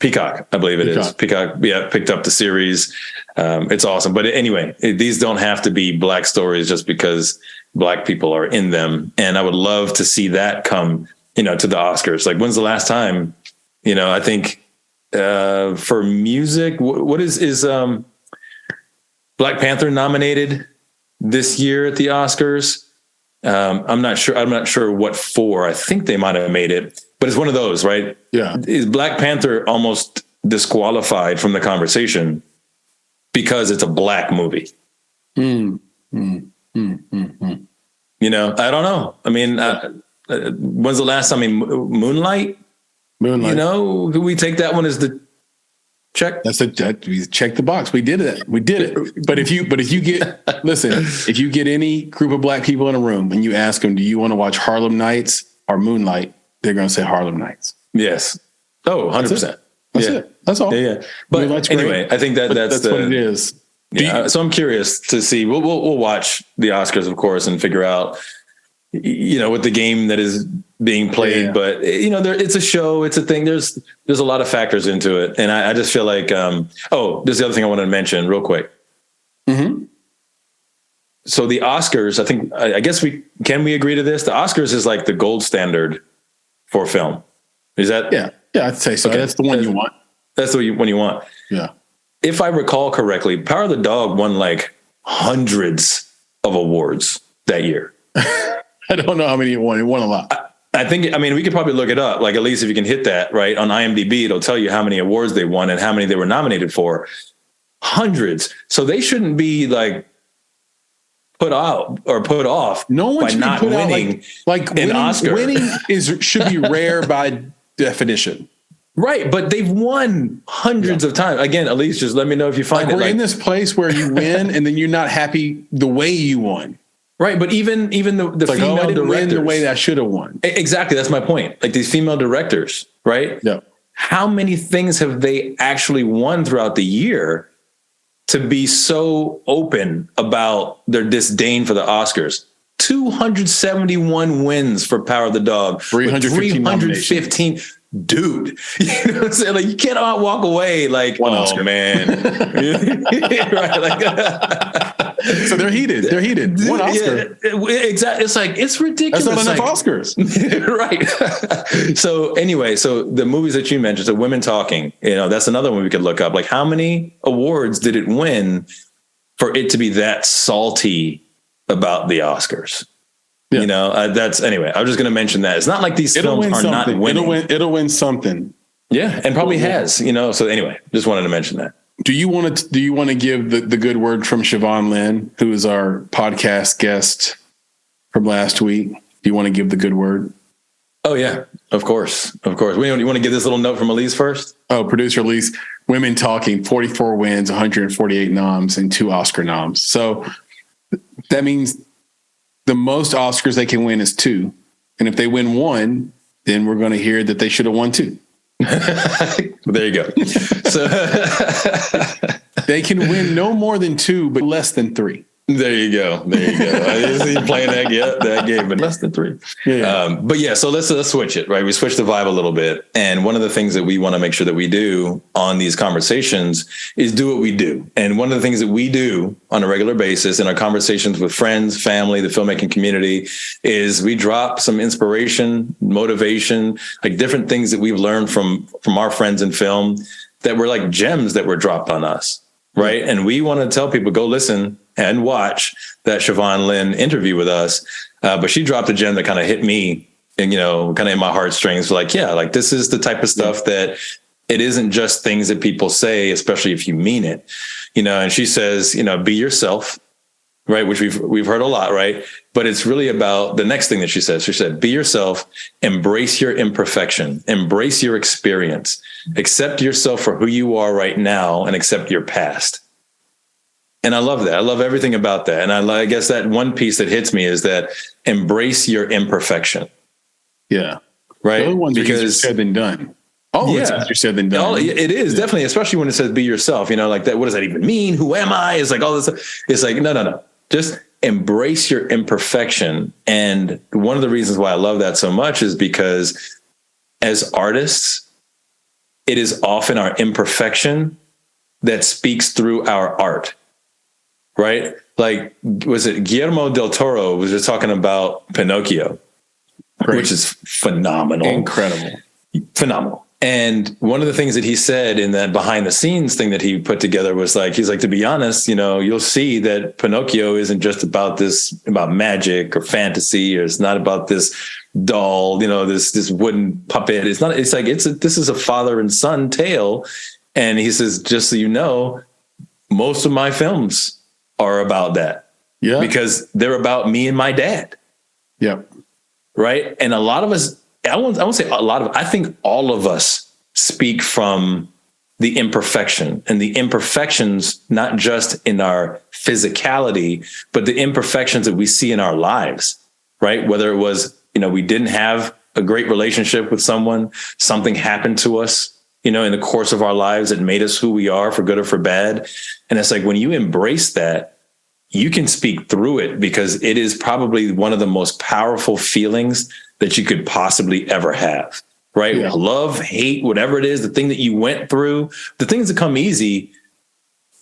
Peacock, I believe it is. Peacock, yeah, picked up the series. It's awesome. But anyway, these don't have to be Black stories just because Black people are in them. And I would love to see that come, to the Oscars. Like, when's the last time, I think for music, what is Black Panther nominated this year at the Oscars? I'm not sure what for. I think they might have made it, but it's one of those, right? Yeah. Is Black Panther almost disqualified from the conversation because it's a Black movie? I don't know. I mean, when's the last time? I mean, Moonlight. Could we take that one as the check? We checked the box. We did it. But if you get, listen, if you get any group of Black people in a room and you ask them, do you want to watch Harlem Nights or Moonlight? They're going to say Harlem Nights. Yes. Oh, 100%. That's it. That's all. Yeah. But anyway, I think that's what it is. Yeah. So I'm curious to see, we'll watch the Oscars, of course, and figure out, what the game that is being played. Yeah. But, it's a show, it's a thing. There's a lot of factors into it. And I just feel like, there's the other thing I wanted to mention real quick. Mm-hmm. So the Oscars, I guess we agree to this? The Oscars is like the gold standard for film. Is that? Yeah, I'd say so. Okay. That's the one you want. That's the one you want. Yeah. If I recall correctly, Power of the Dog won like hundreds of awards that year. I don't know how many it won. It won a lot. I think, we could probably look it up. Like, at least if you can hit that, right, on IMDb, it'll tell you how many awards they won and how many they were nominated for. Hundreds. So they shouldn't be like put out or put off. No one should not be put winning out like an Oscar. Winning should be rare by definition. Right, but they've won hundreds of times. Again, Elise, just let me know if you find it. We're in this place where you win and then you're not happy the way you won. Right, but even the female I didn't directors, win the way that I should have won. Exactly, that's my point. Like these female directors, right? Yeah. How many things have they actually won throughout the year to be so open about their disdain for the Oscars? 271 wins for Power of the Dog. 315. Dude, you know what I'm saying? Like, you cannot walk away like, one Oscar. Man. Right, like, so they're heated. One Oscar. Yeah, exactly. It's like, it's ridiculous. That's not enough Oscars. Right. So anyway, so the movies that you mentioned, so Women Talking, that's another one we could look up. Like, how many awards did it win for it to be that salty about the Oscars? Yeah. That's anyway. I was just going to mention that it's not like these films are not winning. It'll win something. Yeah, and probably has. So anyway, just wanted to mention that. Do you want to give the good word from Siobhan Lynn, who is our podcast guest from last week? Do you want to give the good word? Oh yeah, of course. You want to give this little note from Elise first? Oh, producer Elise. Women Talking, 44 wins, 148 noms, and 2 Oscar noms. So that means the most Oscars they can win is 2. And if they win 1, then we're going to hear that they should have won 2. There you go. So they can win no more than 2, but less than 3. There you go. I didn't see you playing that game, but less than 3. Yeah. But yeah, so let's switch it, right? We switch the vibe a little bit. And one of the things that we want to make sure that we do on these conversations is do what we do. And one of the things that we do on a regular basis in our conversations with friends, family, the filmmaking community is we drop some inspiration, motivation, like different things that we've learned from our friends in film that were like gems that were dropped on us. Right. And we want to tell people, go listen and watch that Siobhan Lynn interview with us. But she dropped a gem that kind of hit me and, kind of in my heartstrings. Like, yeah, like this is the type of stuff that it isn't just things that people say, especially if you mean it, and she says, be yourself. right? Which we've heard a lot, right? But it's really about the next thing that she says. She said, be yourself, embrace your imperfection, embrace your experience, accept yourself for who you are right now, and accept your past. And I love that. I love everything about that. And I guess that one piece that hits me is that embrace your imperfection. Yeah. Right. The other ones are easier said than done. It's easier said than done. It is definitely, especially when it says be yourself, like that. What does that even mean? Who am I? It's like all this stuff. It's like, no. Just embrace your imperfection. And one of the reasons why I love that so much is because as artists, it is often our imperfection that speaks through our art. Right? Like, was it Guillermo del Toro was just talking about Pinocchio, which is phenomenal. Incredible. Phenomenal. And one of the things that he said in that behind the scenes thing that he put together was like, he's like, to be honest, you'll see that Pinocchio isn't just about magic or fantasy, or it's not about this doll, this wooden puppet. It's not, it's like, this is a father and son tale. And he says, just so you know, most of my films are about that. Yeah. Because they're about me and my dad. Yep. Right. And a lot of us, I won't say a lot of, I think all of us speak from the imperfection, and the imperfections, not just in our physicality, but the imperfections that we see in our lives, right? Whether it was, we didn't have a great relationship with someone, something happened to us, in the course of our lives that made us who we are, for good or for bad. And it's like, when you embrace that, you can speak through it, because it is probably one of the most powerful feelings that you could possibly ever have, right? Yeah. Love, hate, whatever it is, the thing that you went through, the things that come easy,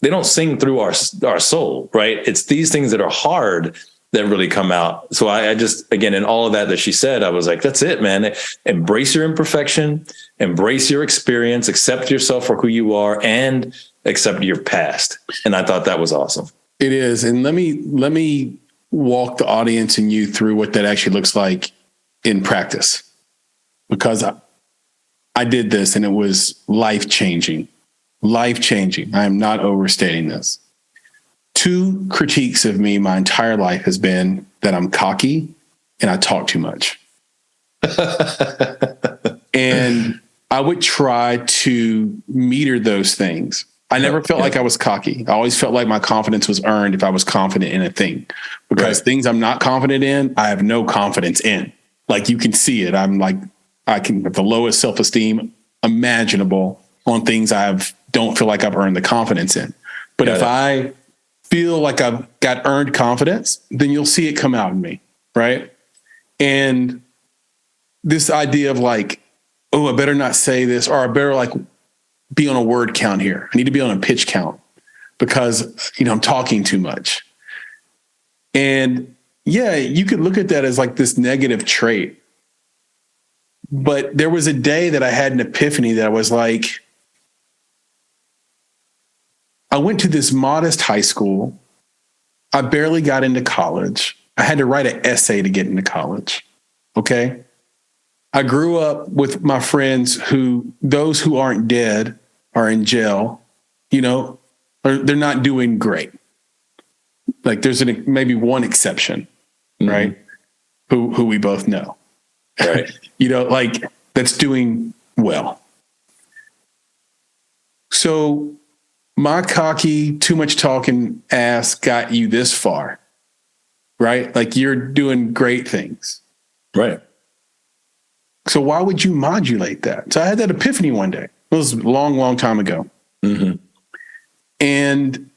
they don't sing through our soul, right? It's these things that are hard that really come out. So I just, again, in all of that she said, I was like, that's it, man. Embrace your imperfection, embrace your experience, accept yourself for who you are, and accept your past. And I thought that was awesome. It is. And let me walk the audience and you through what that actually looks like in practice, because I did this and it was life-changing. I am not overstating this. 2 critiques of me my entire life has been that I'm cocky and I talk too much. And I would try to meter those things. I never felt like I was cocky. I always felt like my confidence was earned if I was confident in a thing, because things I'm not confident in, I have no confidence in. Like, you can see it. I'm like, I can have the lowest self-esteem imaginable on things don't feel like I've earned the confidence in. But if I feel like I've got earned confidence, then you'll see it come out in me. Right. And this idea of like, oh, I better not say this, or I better like be on a word count here. I need to be on a pitch count because, I'm talking too much. And yeah, you could look at that as like this negative trait. But there was a day that I had an epiphany that I was like, I went to this modest high school. I barely got into college. I had to write an essay to get into college. Okay. I grew up with my friends those who aren't dead are in jail, or they're not doing great. Like, there's maybe one exception, right? Who we both know, right? Like, that's doing well. So my cocky, too much talking ass got you this far, right? Like, you're doing great things. Right. So why would you modulate that? So I had that epiphany one day. It was a long, long time ago. Mm-hmm. And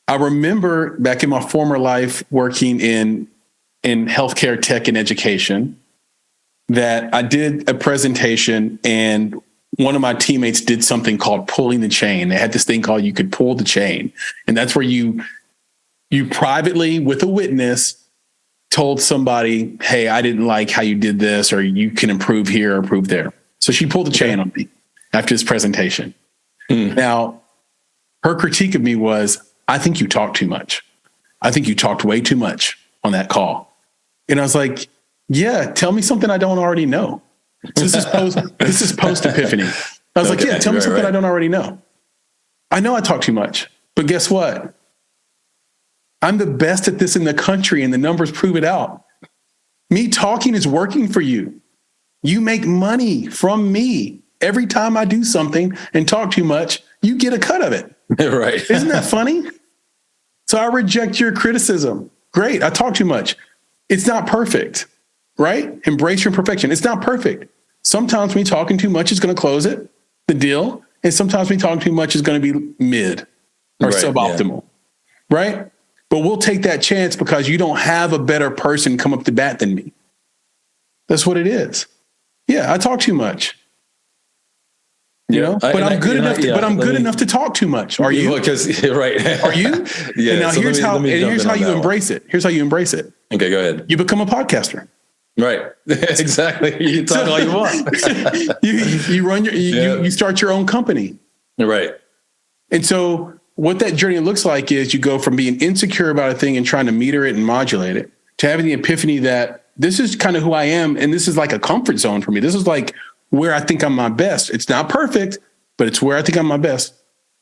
I remember back in my former life working in healthcare tech and education, that I did a presentation and one of my teammates did something called pulling the chain. They had this thing called you could pull the chain. And that's where you privately, with a witness, told somebody, hey, I didn't like how you did this, or you can improve here or improve there. So she pulled the chain on me after this presentation. Now, her critique of me was, I think you talk too much. I think you talked way too much on that call. And I was like, yeah, tell me something I don't already know. So this is post epiphany. I was like, yeah, tell me something I don't already know. I know I talk too much, but guess what? I'm the best at this in the country, and the numbers prove it out. Me talking is working for you. You make money from me. Every time I do something and talk too much, you get a cut of it. Right. Isn't that funny? So I reject your criticism. Great. I talk too much. It's not perfect, right? Embrace your imperfection. It's not perfect. Sometimes me talking too much is going to close it, the deal. And sometimes me talking too much is going to be mid or suboptimal, right? But we'll take that chance because you don't have a better person come up to bat than me. That's what it is. Yeah, I talk too much. You know, but I'm good enough. But I'm good enough to talk too much. Are you? Because right. Are you? Yeah. And now so here's how you embrace it. Here's how you embrace it. Okay, go ahead. You become a podcaster. Right. Exactly. You talk all you want. you run you start your own company. Right. And so what that journey looks like is you go from being insecure about a thing and trying to meter it and modulate it to having the epiphany that this is kind of who I am. And this is like a comfort zone for me. This is like where I think I'm my best. It's not perfect, but it's where I think I'm my best.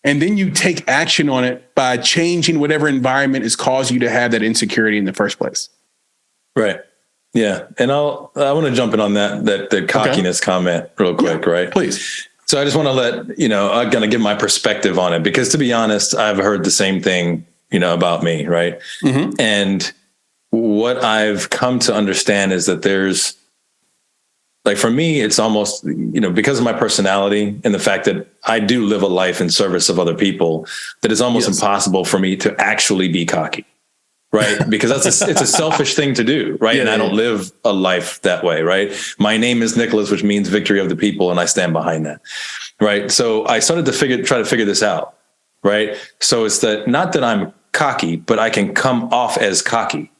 And then you take action on it by changing whatever environment has caused you to have that insecurity in the first place. Right. Yeah. And I want to jump in on the cockiness comment real quick, right? Please. So I just want to I'm going to give my perspective on it because, to be honest, I've heard the same thing, about me. Right. Mm-hmm. And what I've come to understand is that there's, like, for me, it's almost, because of my personality and the fact that I do live a life in service of other people, that it's almost impossible for me to actually be cocky. Right. Because it's a selfish thing to do. Right. And I don't live a life that way. Right. My name is Nicholas, which means victory of the people. And I stand behind that. Right. So I started to try to figure this out. Right. So it's not that I'm cocky, but I can come off as cocky.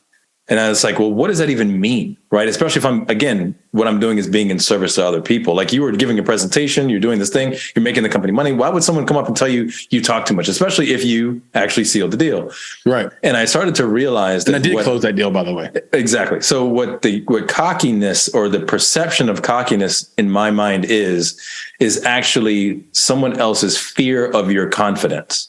And I was like, well, what does that even mean? Right. Especially if what I'm doing is being in service to other people. Like, you were giving a presentation, you're doing this thing, you're making the company money. Why would someone come up and tell you talk too much, especially if you actually sealed the deal? Right. And I started to realize that. And I did close that deal, by the way. Exactly. So what cockiness, or the perception of cockiness in my mind is actually someone else's fear of your confidence.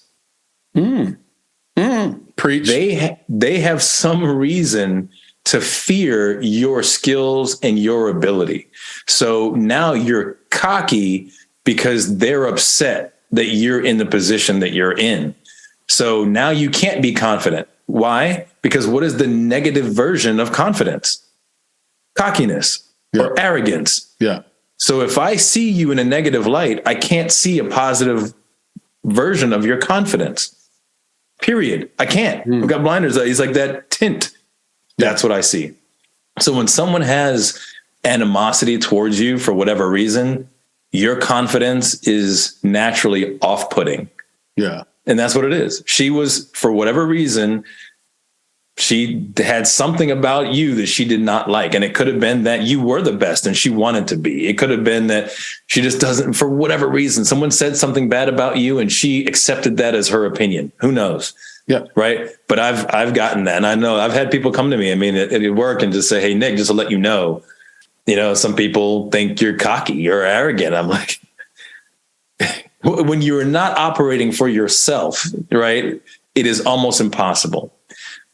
Preach. They have some reason to fear your skills and your ability. So now you're cocky because they're upset that you're in the position that you're in. So now you can't be confident. Why? Because what is the negative version of confidence? Cockiness or arrogance. Yeah. So if I see you in a negative light, I can't see a positive version of your confidence. Period. I can't. I've got blinders. He's like that tint. That's what I see. So when someone has animosity towards you for whatever reason, your confidence is naturally off-putting. Yeah. And that's what it is. She was, for whatever reason, she had something about you that she did not like. And it could have been that you were the best and she wanted to be. It could have been that she just doesn't, for whatever reason, someone said something bad about you and she accepted that as her opinion. Who knows? Yeah. Right. But I've gotten that. And I know I've had people come to me, at work, and just say, hey, Nick, just to let you know, some people think you're cocky or arrogant. I'm like, when you're not operating for yourself, right, it is almost impossible.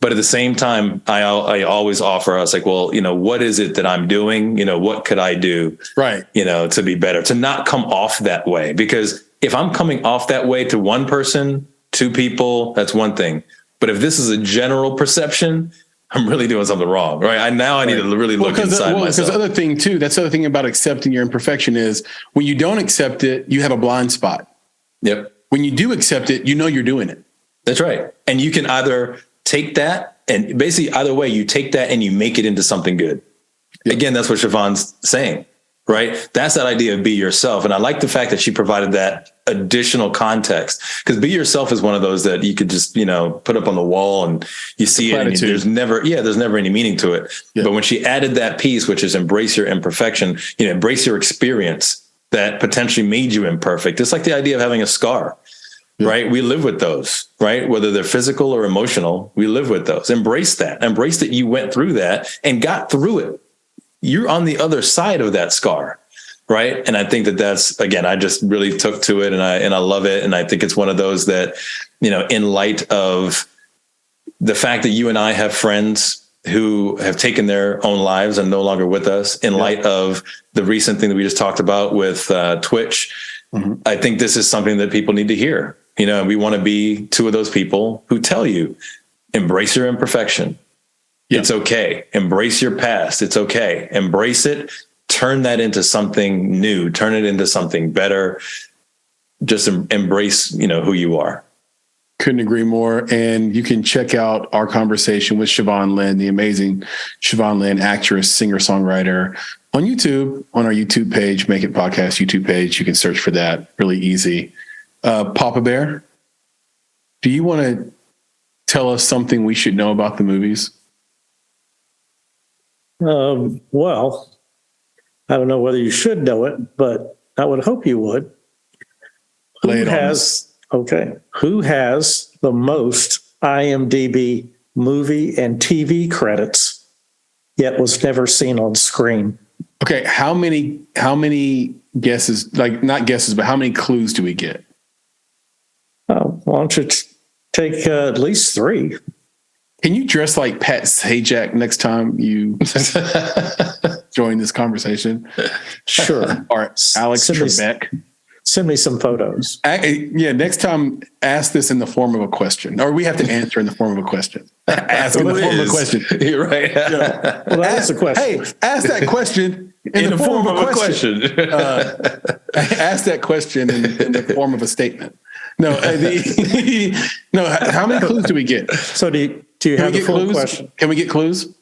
But at the same time, I always offer us, like, well, what is it that I'm doing? What could I do? Right. To be better, to not come off that way. Because if I'm coming off that way to one person, two people, that's one thing. But if this is a general perception, I'm really doing something wrong. Right. I need to really look inside myself. Because the other thing too, that's the other thing about accepting your imperfection is when you don't accept it, you have a blind spot. Yep. When you do accept it, you're doing it. That's right. And you can either take that, and basically either way, you take that and you make it into something good. Yep. Again, that's what Siobhan's saying, right? That's that idea of be yourself. And I like the fact that she provided that additional context, because be yourself is one of those that you could just, put up on the wall and you see it and there's never any meaning to it. Yep. But when she added that piece, which is embrace your imperfection, embrace your experience that potentially made you imperfect. It's like the idea of having a scar. Right. We live with those, right? Whether they're physical or emotional, we live with those. Embrace that. Embrace that you went through that and got through it. You're on the other side of that scar. Right. And I think that's, again, I just really took to it and I love it. And I think it's one of those that, in light of the fact that you and I have friends who have taken their own lives and no longer with us in light of the recent thing that we just talked about with Twitch. I think this is something that people need to hear. You know, we want to be two of those people who tell you, embrace your imperfection. It's okay. Embrace your past. It's okay. Embrace it. Turn that into something new. Turn it into something better. Just embrace, who you are. Couldn't agree more. And you can check out our conversation with Siobhan Lynn, the amazing Siobhan Lynn, actress, singer, songwriter, on YouTube, on our YouTube page, Make It Podcast YouTube page. You can search for that. Really easy. Papa Bear, do you want to tell us something we should know about the movies? Well, I don't know whether you should know it, but I would hope you would. Who has the most IMDb movie and TV credits, yet was never seen on screen? Okay, how many guesses, like not guesses, but how many clues do we get? Why don't you take at least 3? Can you dress like Pat Sajak next time you join this conversation? Sure. Or Alex Trebek. Send me some photos. Next time, ask this in the form of a question, or we have to answer in the form of a question. Ask in the form of a question. You're right. Well, that's a question. Hey, ask that question in the form of a question. Ask that question in the form of a statement. No, no. How many clues do we get? So do you have the full clues? question? Can we get clues?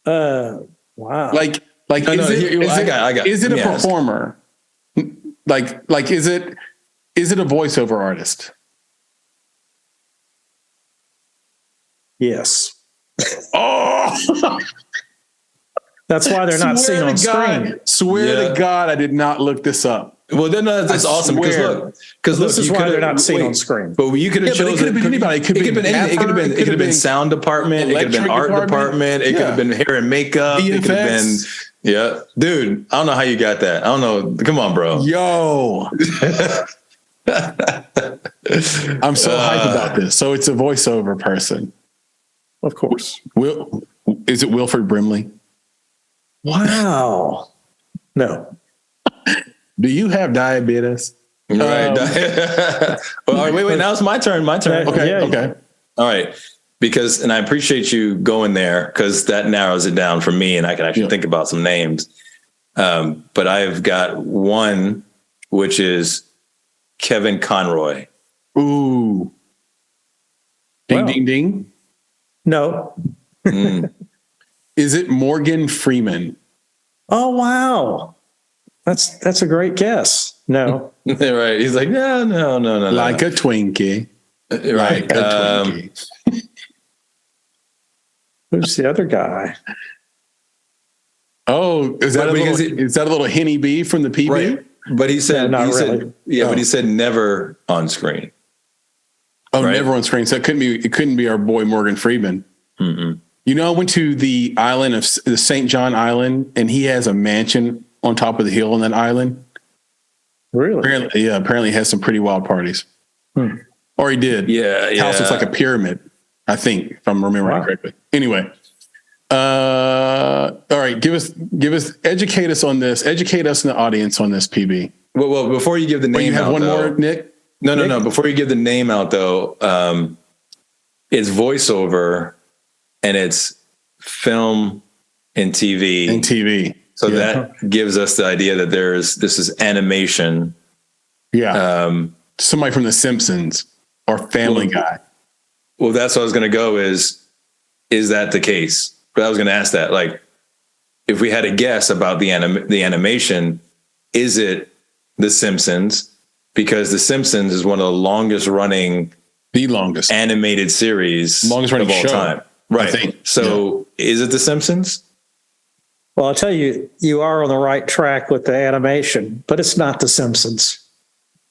Wow. Like is it a performer? Like is it a voiceover artist? Yes. Oh, that's why they're not seen on screen. Swear to God, I did not look this up. Well, then that's awesome because this is why they're not seen on screen. But you could have chosen. It could have been anybody. It could have been anything. It could have been sound department. It could have been art department. It could have been hair and makeup. It could have been dude. I don't know how you got that. I don't know. Come on, bro. Yo, I'm so hyped about this. So it's a voiceover person, of course. Is it Wilford Brimley? Wow. No. Do you have diabetes? All right. Well, wait. Now it's my turn. Okay. All right. Because, and I appreciate you going there because that narrows it down for me and I can actually think about some names. But I've got one, which is Kevin Conroy. Ooh. Ding, ding. No. Is it Morgan Freeman? Oh, wow. That's a great guess. No. Right. He's like, no. Like a Twinkie. Right. Like a Twinkie. Who's the other guy? Oh, is that a little Henny B from the PB? Right. But he said, really. But he said never on screen. Oh, right? Never on screen. So it couldn't be our boy Morgan Freeman. Mm-mm. You know, I went to the island of the St. John Island, and he has a mansion on top of the hill on that island. Really? Apparently he has some pretty wild parties. Or he did. Yeah. House looks like a pyramid, I think, if I'm remembering correctly. Anyway. All right, educate us on this. Educate us in the audience on this, PB. Well, before you give the name out, more, Nick? No. Before you give the name out, though, it's voiceover and it's film and TV. So that gives us the idea that this is animation. Yeah. Somebody from The Simpsons or Family Guy. Well, that's what I was going to go is that the case? But I was going to ask that, like, if we had a guess about the animation, is it The Simpsons? Because The Simpsons is one of the longest animated series longest running of all show, time. Right. I think. So is it The Simpsons? Well, I'll tell you, you are on the right track with the animation, but it's not The Simpsons.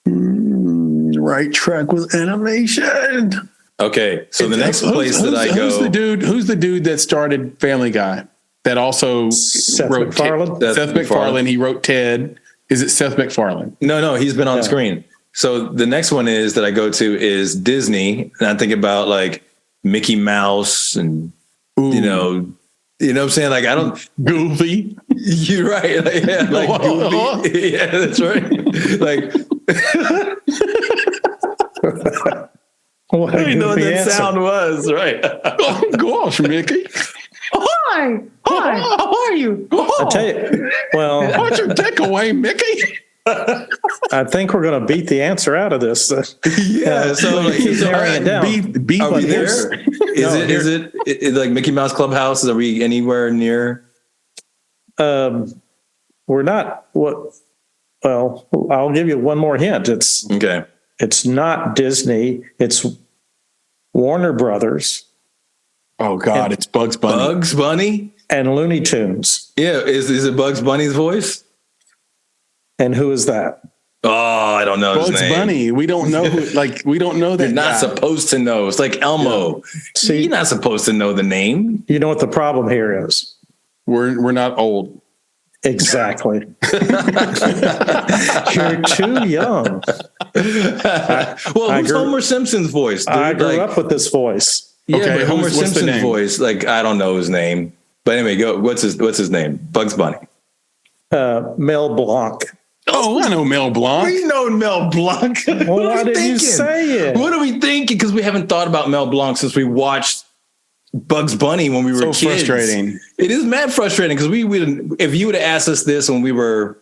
Right track with animation. Okay, so the next place that I go, who's the dude that started Family Guy? That also Seth wrote MacFarlane. Seth MacFarlane. He wrote Ted. Is it Seth MacFarlane? No, he's been on screen. So the next one is that I go to is Disney, and I think about like Mickey Mouse and you know what I'm saying? Like I don't Goofy. You're right. Like, yeah, like Goofy. Yeah, that's right. Like What I a didn't know what goofy that answer. sound was. Right. Oh gosh, Mickey. Hi. How are you? I tell you, well, Why'd you take away Mickey? I think we're going to beat the answer out of this. Yeah. So keep narrowing it down. Beat are we this. there? Is it like Mickey Mouse Clubhouse? Are we anywhere near? We're not. Well, I'll give you one more hint. Okay. It's not Disney. It's Warner Brothers Oh God, it's Bugs Bunny. Bugs Bunny? and Looney Tunes. Yeah. Is it Bugs Bunny's voice? And who is that? Oh, I don't know his Bugs name. Bunny. We don't know who. Like we don't know that. You're not guy. supposed to know. It's like Elmo. See- You're not supposed to know the name. You know what the problem here is? We're not old. Exactly. You're too young. Well, I who's grew- Homer Simpson's voice? Dude? I grew Like, up with this voice. yeah, Okay, but Homer what's the Simpson's name? voice. Like I don't know his name. But anyway, go. What's his name? Bugs Bunny. Mel Blanc. Oh, I know Mel Blanc. We know Mel Blanc. Well, why did you say it? What are we thinking? Because we haven't thought about Mel Blanc since we watched Bugs Bunny when we were So kids. frustrating. It is mad frustrating because we would, if you would have asked us this when we were,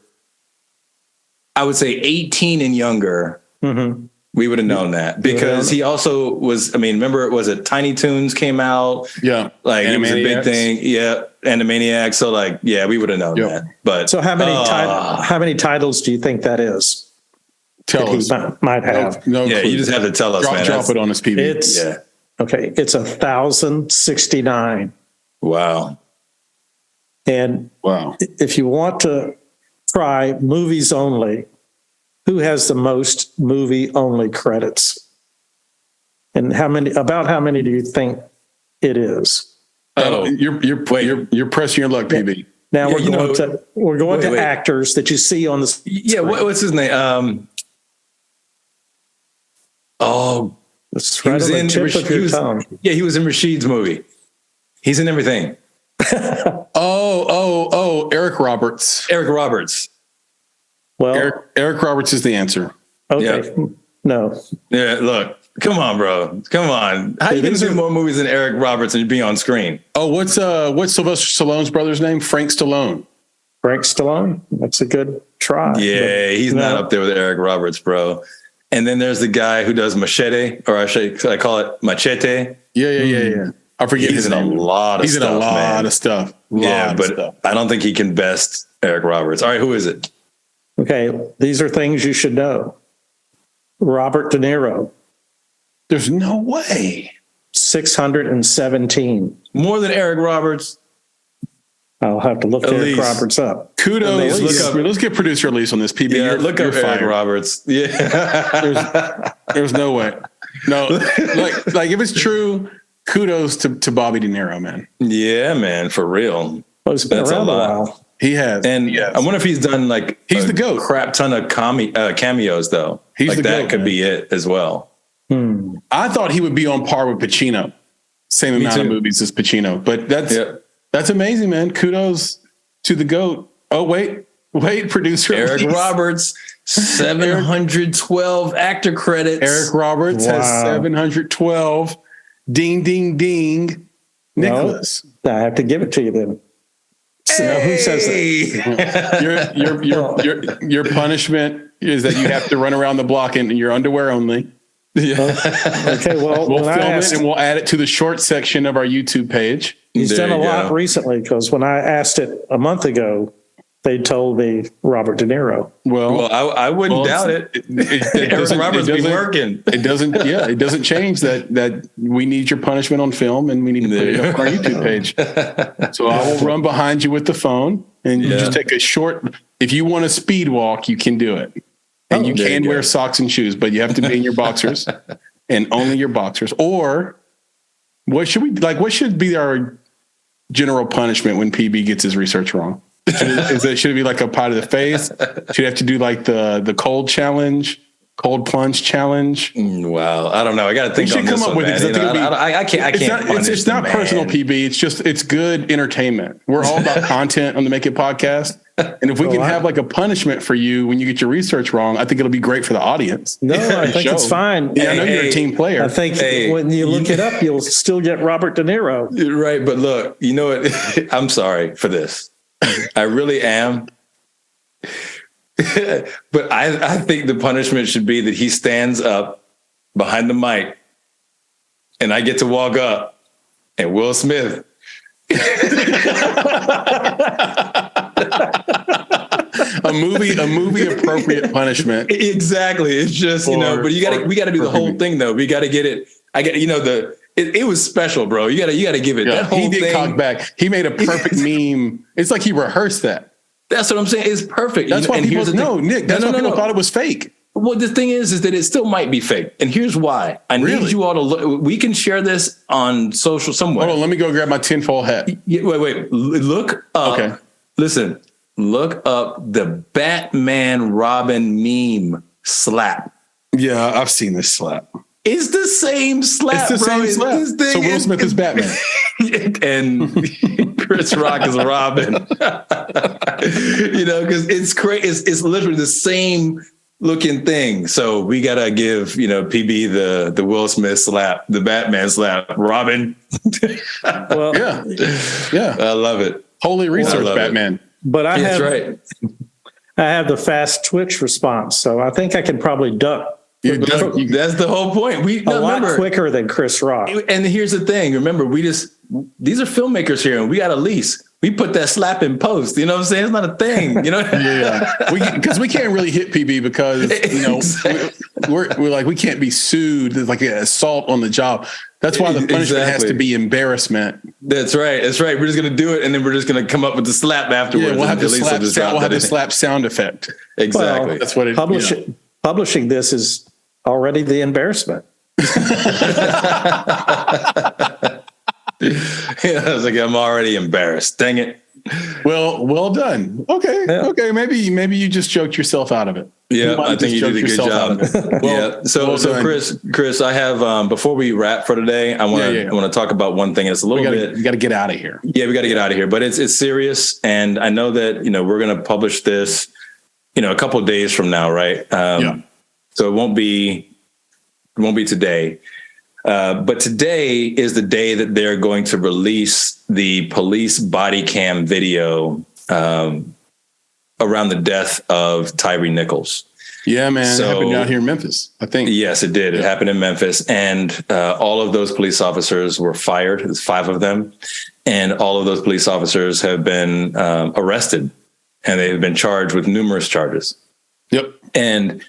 I would say 18 and younger, Mm-hmm. we would have known that because he also was. I mean, remember, was it Tiny Toons came out? Yeah, Like it was a big Animaniacs. thing. Yeah, Animaniacs. So like, yeah, we would have known Yep. that. But So how many titles do you think that is? Tell that us. he might have. No yeah, clue. you just have to tell us, drop, man. drop it on us, PB. It's Yeah. okay. It's 1,069. Wow. And Wow. if you want to try movies only, who has the most movie only credits? And how many do you think it is? You're pressing your luck, PB. Now Yeah, we're going to wait. actors that you see on the Yeah, what's his name? It's he right was on the in tip of your tongue. Yeah, he was in Rashid's movie. He's in everything. Eric Roberts. Eric Roberts. Well, Eric Roberts is the answer. okay. No. Yeah, look, come on, bro. Come on. How you gonna do more movies than Eric Roberts and be on screen? Oh, what's Sylvester Stallone's brother's name? Frank Stallone. Frank Stallone? That's a good try. Yeah, he's not up there with Eric Roberts, bro. And then there's the guy who does Machete, or I call it Machete. Yeah. I forget He's his in name. a lot of He's stuff, in a lot man. of stuff. Yeah, Lot of but stuff. I don't think he can best Eric Roberts. All right, who is it? Okay. These are things you should know. Robert De Niro, There's no way. 617. More than Eric Roberts. I'll have to look Eric Elise. Roberts up. Kudos. Elise. Let's get producer Elise on this, PB. Yeah, look up Eric fired. Roberts. Yeah. There's no way. No, like if it's true, kudos to Bobby De Niro, man. Yeah, man, for real. Well, it's been That's a around a lot. while. He has. And yes. I wonder if he's done like He's a the GOAT. crap ton of cameos though. He's like the that GOAT, could man. be it as well. I thought he would be on par with Pacino. Same amount of too. movies as Pacino. But that's amazing, man. Kudos to the GOAT. Oh, wait, producer. Eric Elise. Roberts, 712 actor credits. Eric Roberts has Wow. 712. Ding, ding, ding. Nicholas. I have to give it to you then. Now, who says that? Your punishment is that you have to run around the block in your underwear only. Okay, well, We'll when I film asked, it and we'll add it to the short section of our YouTube page. he's There done a you lot go. recently because when I asked it a month ago, they told me Robert De Niro. Well, I wouldn't doubt it. Eric Roberts be working. It doesn't change that we need your punishment on film and we need to put it up on our YouTube page. So I will run behind you with the phone and you just take a short, if you want to speed walk, you can do it. And you there can you wear go. socks and shoes, but you have to be in your boxers and only your boxers. Or what should be our general punishment when PB gets his research wrong? Should it be like a pot to the face? Should you have to do like the cold challenge? cold plunge challenge. Wow, I don't know. I got to think. You should on this come up one, with man. it. I can't. It's not personal, PB. It's good entertainment. We're all about content on the Make It podcast. And if we can have like a punishment for you when you get your research wrong, I think it'll be great for the audience. No, I think it's fine. Yeah, I know you're a team player. I think when you look it up, you'll still get Robert De Niro. Right, but look, you know what? I'm sorry for this. I really am. But I think the punishment should be that he stands up behind the mic and I get to walk up and Will Smith. a movie appropriate punishment. Exactly. It's just, we got to do the whole thing though. We got to get it. It was special, bro. You got to give it that whole thing. He did cock back. He made a perfect meme. It's like he rehearsed that. That's what I'm saying. It's perfect. That's why people Nick. That's why people thought it was fake. Well, the thing is that it still might be fake. And here's why. I need you all to look. We can share this on social somewhere. Hold on. Let me go grab my tinfoil hat. Wait. Look up. Okay. Listen. Look up the Batman Robin meme slap. Yeah, I've seen this slap. It's the same slap. It's the same slap. So Will Smith is Batman. And Chris Rock is Robin. Because it's crazy. It's literally the same looking thing. So we gotta give PB the Will Smith slap, the Batman slap, Robin. Well, yeah, I love it. Holy research, Batman. It. But I have the fast twitch response, so I think I can probably duck. That's the whole point. A lot quicker than Chris Rock. And here's the thing. Remember, these are filmmakers here, and we got a lease. We put that slap in post. You know what I'm saying? It's not a thing. Because we can't really hit PB because we're like we can't be sued. It's like an assault on the job. That's why the punishment has to be embarrassment. That's right. We're just gonna do it, and then we're just gonna come up with the slap afterwards. Yeah, we'll have the slap sound effect. Exactly. Well, that's what it. Publishing this is already the embarrassment. I was like, I'm already embarrassed. Dang it. Well done. Okay. Yeah. Okay. Maybe you just joked yourself out of it. Yeah, I think you did a good job. So Chris, I have before we wrap for today, I want to talk about one thing. It's a little bit. We got to get out of here. Yeah, we got to get out of here. But it's serious, and I know that we're going to publish this, a couple of days from now, right? So it won't be today. But today is the day that they're going to release the police body cam video around the death of Tyree Nichols. Yeah, man. It happened down here in Memphis, I think. Yes, it did. It happened in Memphis. And all of those police officers were fired. There's 5 of them. And all of those police officers have been arrested. And they've been charged with numerous charges. Yep. And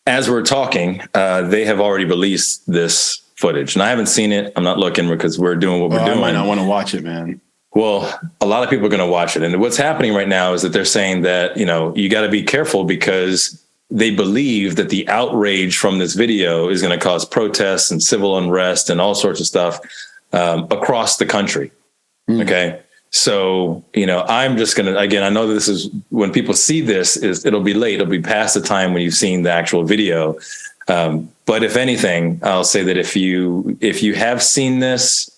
as we're talking, they have already released this footage. And I haven't seen it. I'm not looking because we're doing what we're doing. I might not want to watch it, man. Well, a lot of people are going to watch it. And what's happening right now is that they're saying that, you got to be careful because they believe that the outrage from this video is going to cause protests and civil unrest and all sorts of stuff across the country. Okay. So, I'm just going to, again, I know that this is when people see this it'll be late. It'll be past the time when you've seen the actual video. But if anything, I'll say that if you have seen this,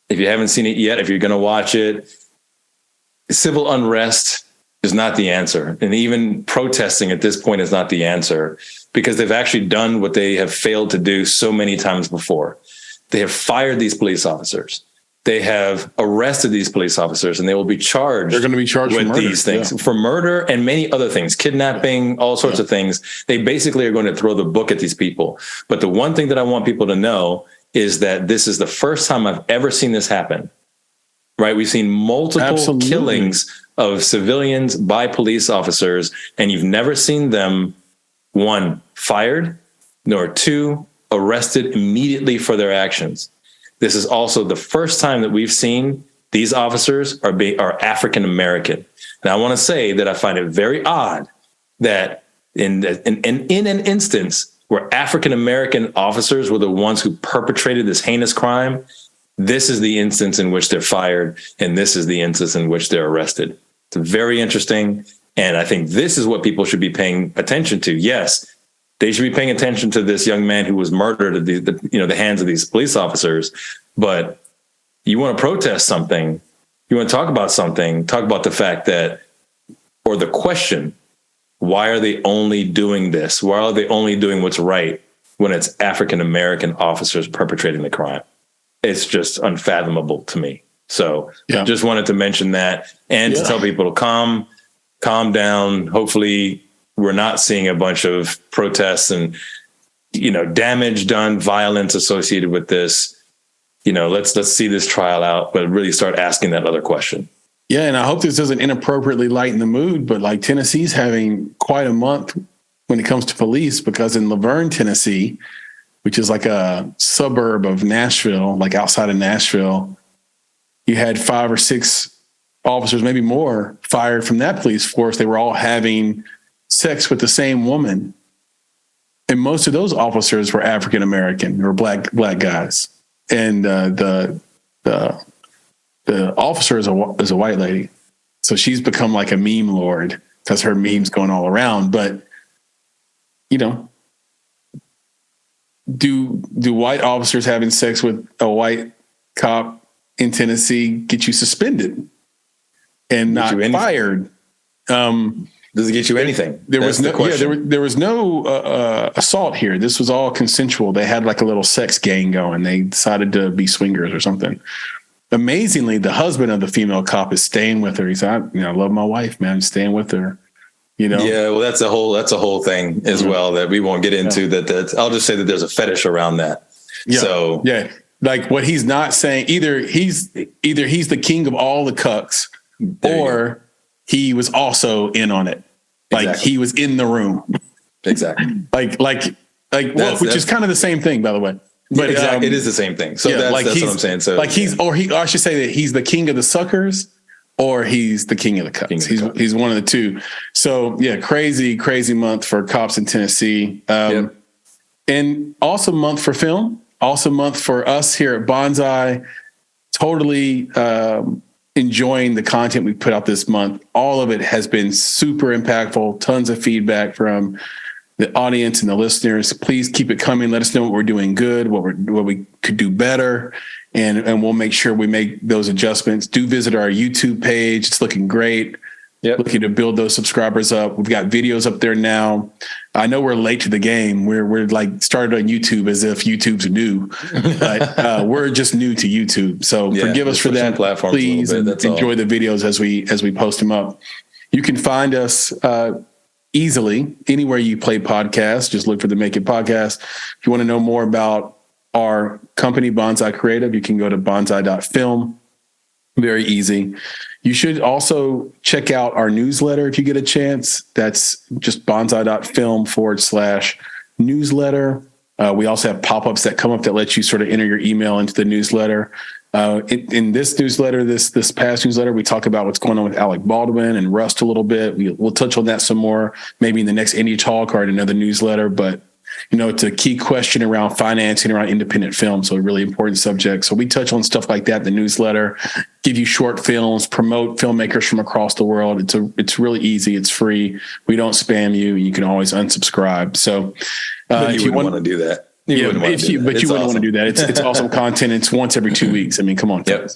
if you haven't seen it yet, if you're going to watch it, civil unrest is not the answer. And even protesting at this point is not the answer because they've actually done what they have failed to do so many times before. They have fired these police officers. They have arrested these police officers and they will be charged. They're going to be charged with these things for murder and many other things, kidnapping, all sorts of things. They basically are going to throw the book at these people. But the one thing that I want people to know is that this is the first time I've ever seen this happen, right? We've seen multiple killings of civilians by police officers, and you've never seen them, 1, fired, nor 2, arrested immediately for their actions. This is also the first time that we've seen these officers are African American. And I want to say that I find it very odd that in an instance where African American officers were the ones who perpetrated this heinous crime, this is the instance in which they're fired, and this is the instance in which they're arrested. It's very interesting, and I think this is what people should be paying attention to. Yes, They should be paying attention to this young man who was murdered at the hands of these police officers. But you want to protest something, you want to talk about something, talk about the fact that, or the question, why are they only doing this? Why are they only doing what's right when it's African-American officers perpetrating the crime? It's just unfathomable to me. So just wanted to mention that and to tell people to calm down. Hopefully we're not seeing a bunch of protests and, damage done, violence associated with this. Let's see this trial out, but really start asking that other question. Yeah. And I hope this doesn't inappropriately lighten the mood, but like Tennessee's having quite a month when it comes to police, because in Laverne, Tennessee, which is like a suburb of Nashville, like outside of Nashville, you had 5 or 6 officers, maybe more, fired from that police force. They were all having sex with the same woman. And most of those officers were African-American or black guys. And the officer is a white lady. So she's become like a meme lord because her meme's going all around. But, do white officers having sex with a white cop in Tennessee get you suspended and not fired? Does it get you anything? There was no assault here. This was all consensual. They had like a little sex gang going. They decided to be swingers or something. Amazingly, the husband of the female cop is staying with her. He said, I love my wife, man. I'm staying with her. Yeah, well, that's a whole thing as well that we won't get into. That I'll just say that there's a fetish around that. Yeah. So like what he's not saying, either he's the king of all the cucks, or he was also in on it. Like he was in the room. Exactly. Which is kind of the same thing, by the way. But it is the same thing. So that's what I'm saying. So I should say that he's the king of the suckers, or he's the king of the cops. He's one of the two. So crazy month for cops in Tennessee. And also month for film, also month for us here at Bonsai. Totally enjoying the content we put out this month. All of it has been super impactful. Tons of feedback from the audience and the listeners. Please keep it coming. Let us know what we're doing good, what we could do better. And we'll make sure we make those adjustments. Do visit our YouTube page. It's looking great. Looking to build those subscribers up. We've got videos up there now. I know we're late to the game. We're like started on YouTube as if YouTube's new, but we're just new to YouTube. So forgive us for that. Please enjoy the videos as we post them up. You can find us easily anywhere you play podcasts. Just look for the Make It Podcast. If you want to know more about our company, Bonsai Creative, you can go to bonsai.film. Very easy. You should also check out our newsletter if you get a chance. That's just bonsai.film/newsletter. We also have pop-ups that come up that let you sort of enter your email into the newsletter. In this newsletter, this past newsletter, we talk about what's going on with Alec Baldwin and Rust a little bit. We'll touch on that some more, maybe in the next Indie Talk or in another newsletter. But it's a key question around financing around independent film. So a really important subject. So we touch on stuff like that in the newsletter, give you short films, promote filmmakers from across the world. It's really easy. It's free. We don't spam you. You can always unsubscribe. So if you want to do that, you wouldn't want to do that. It's awesome content. It's once every 2 weeks. I mean, come on. Yep.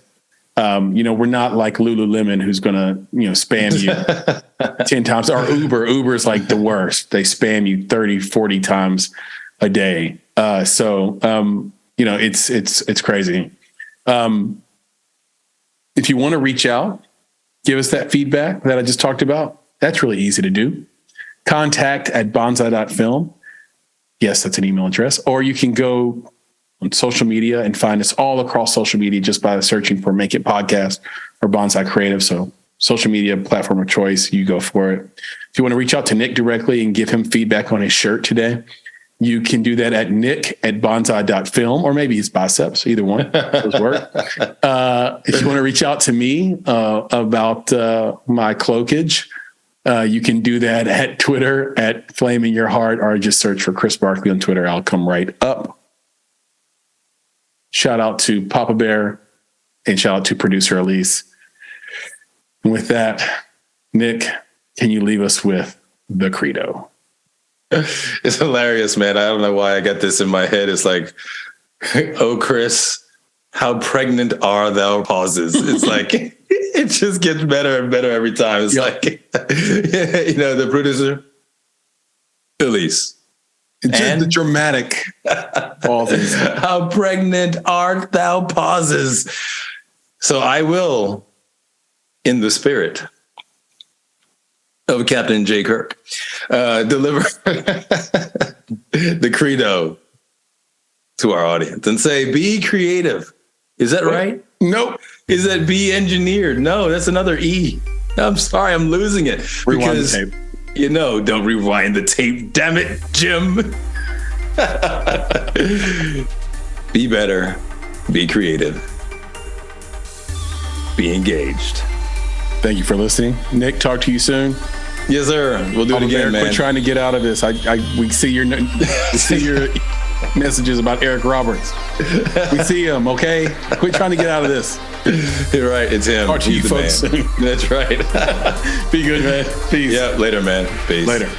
We're not like Lululemon who's going to, spam you 10 times. Or Uber is like the worst. They spam you 30, 40 times a day. It's crazy. If you want to reach out, give us that feedback that I just talked about. That's really easy to do. contact@bonsai.film. Yes, that's an email address. Or you can go on social media and find us all across social media just by searching for Make It Podcast or Bonsai Creative. So social media platform of choice, you go for it. If you want to reach out to Nick directly and give him feedback on his shirt today, you can do that at nick@bonsai.film, or maybe it's biceps, either one. Those work. If you want to reach out to me about my cloakage, you can do that at Twitter at Flaming Your Heart, or just search for Chris Barkley on Twitter. I'll come right up. Shout out to Papa Bear and shout out to producer Elise. And with that, Nick, can you leave us with the credo? It's hilarious, man. I don't know why I got this in my head. It's like, oh, Chris, how pregnant are thou? Pauses. It's like, it just gets better and better every time. It's like, the producer, Elise. And the dramatic pauses. How pregnant art thou? Pauses. So I will, in the spirit of Captain J. Kirk, deliver the credo to our audience and say, be creative. Is that right? Nope. Is that be engineered? No, that's another E. I'm sorry, I'm losing it. Rewind the tape. Don't rewind the tape. Damn it, Jim. Be better. Be creative. Be engaged. Thank you for listening. Nick, talk to you soon. Yes, sir. We'll do it again, man. Quit trying to get out of this. We see your messages about Eric Roberts. We see him, okay? Quit trying to get out of this. You're right. It's him. Talk to you folks soon. That's right. Be good, man. Peace. Yeah, later, man. Peace. Later.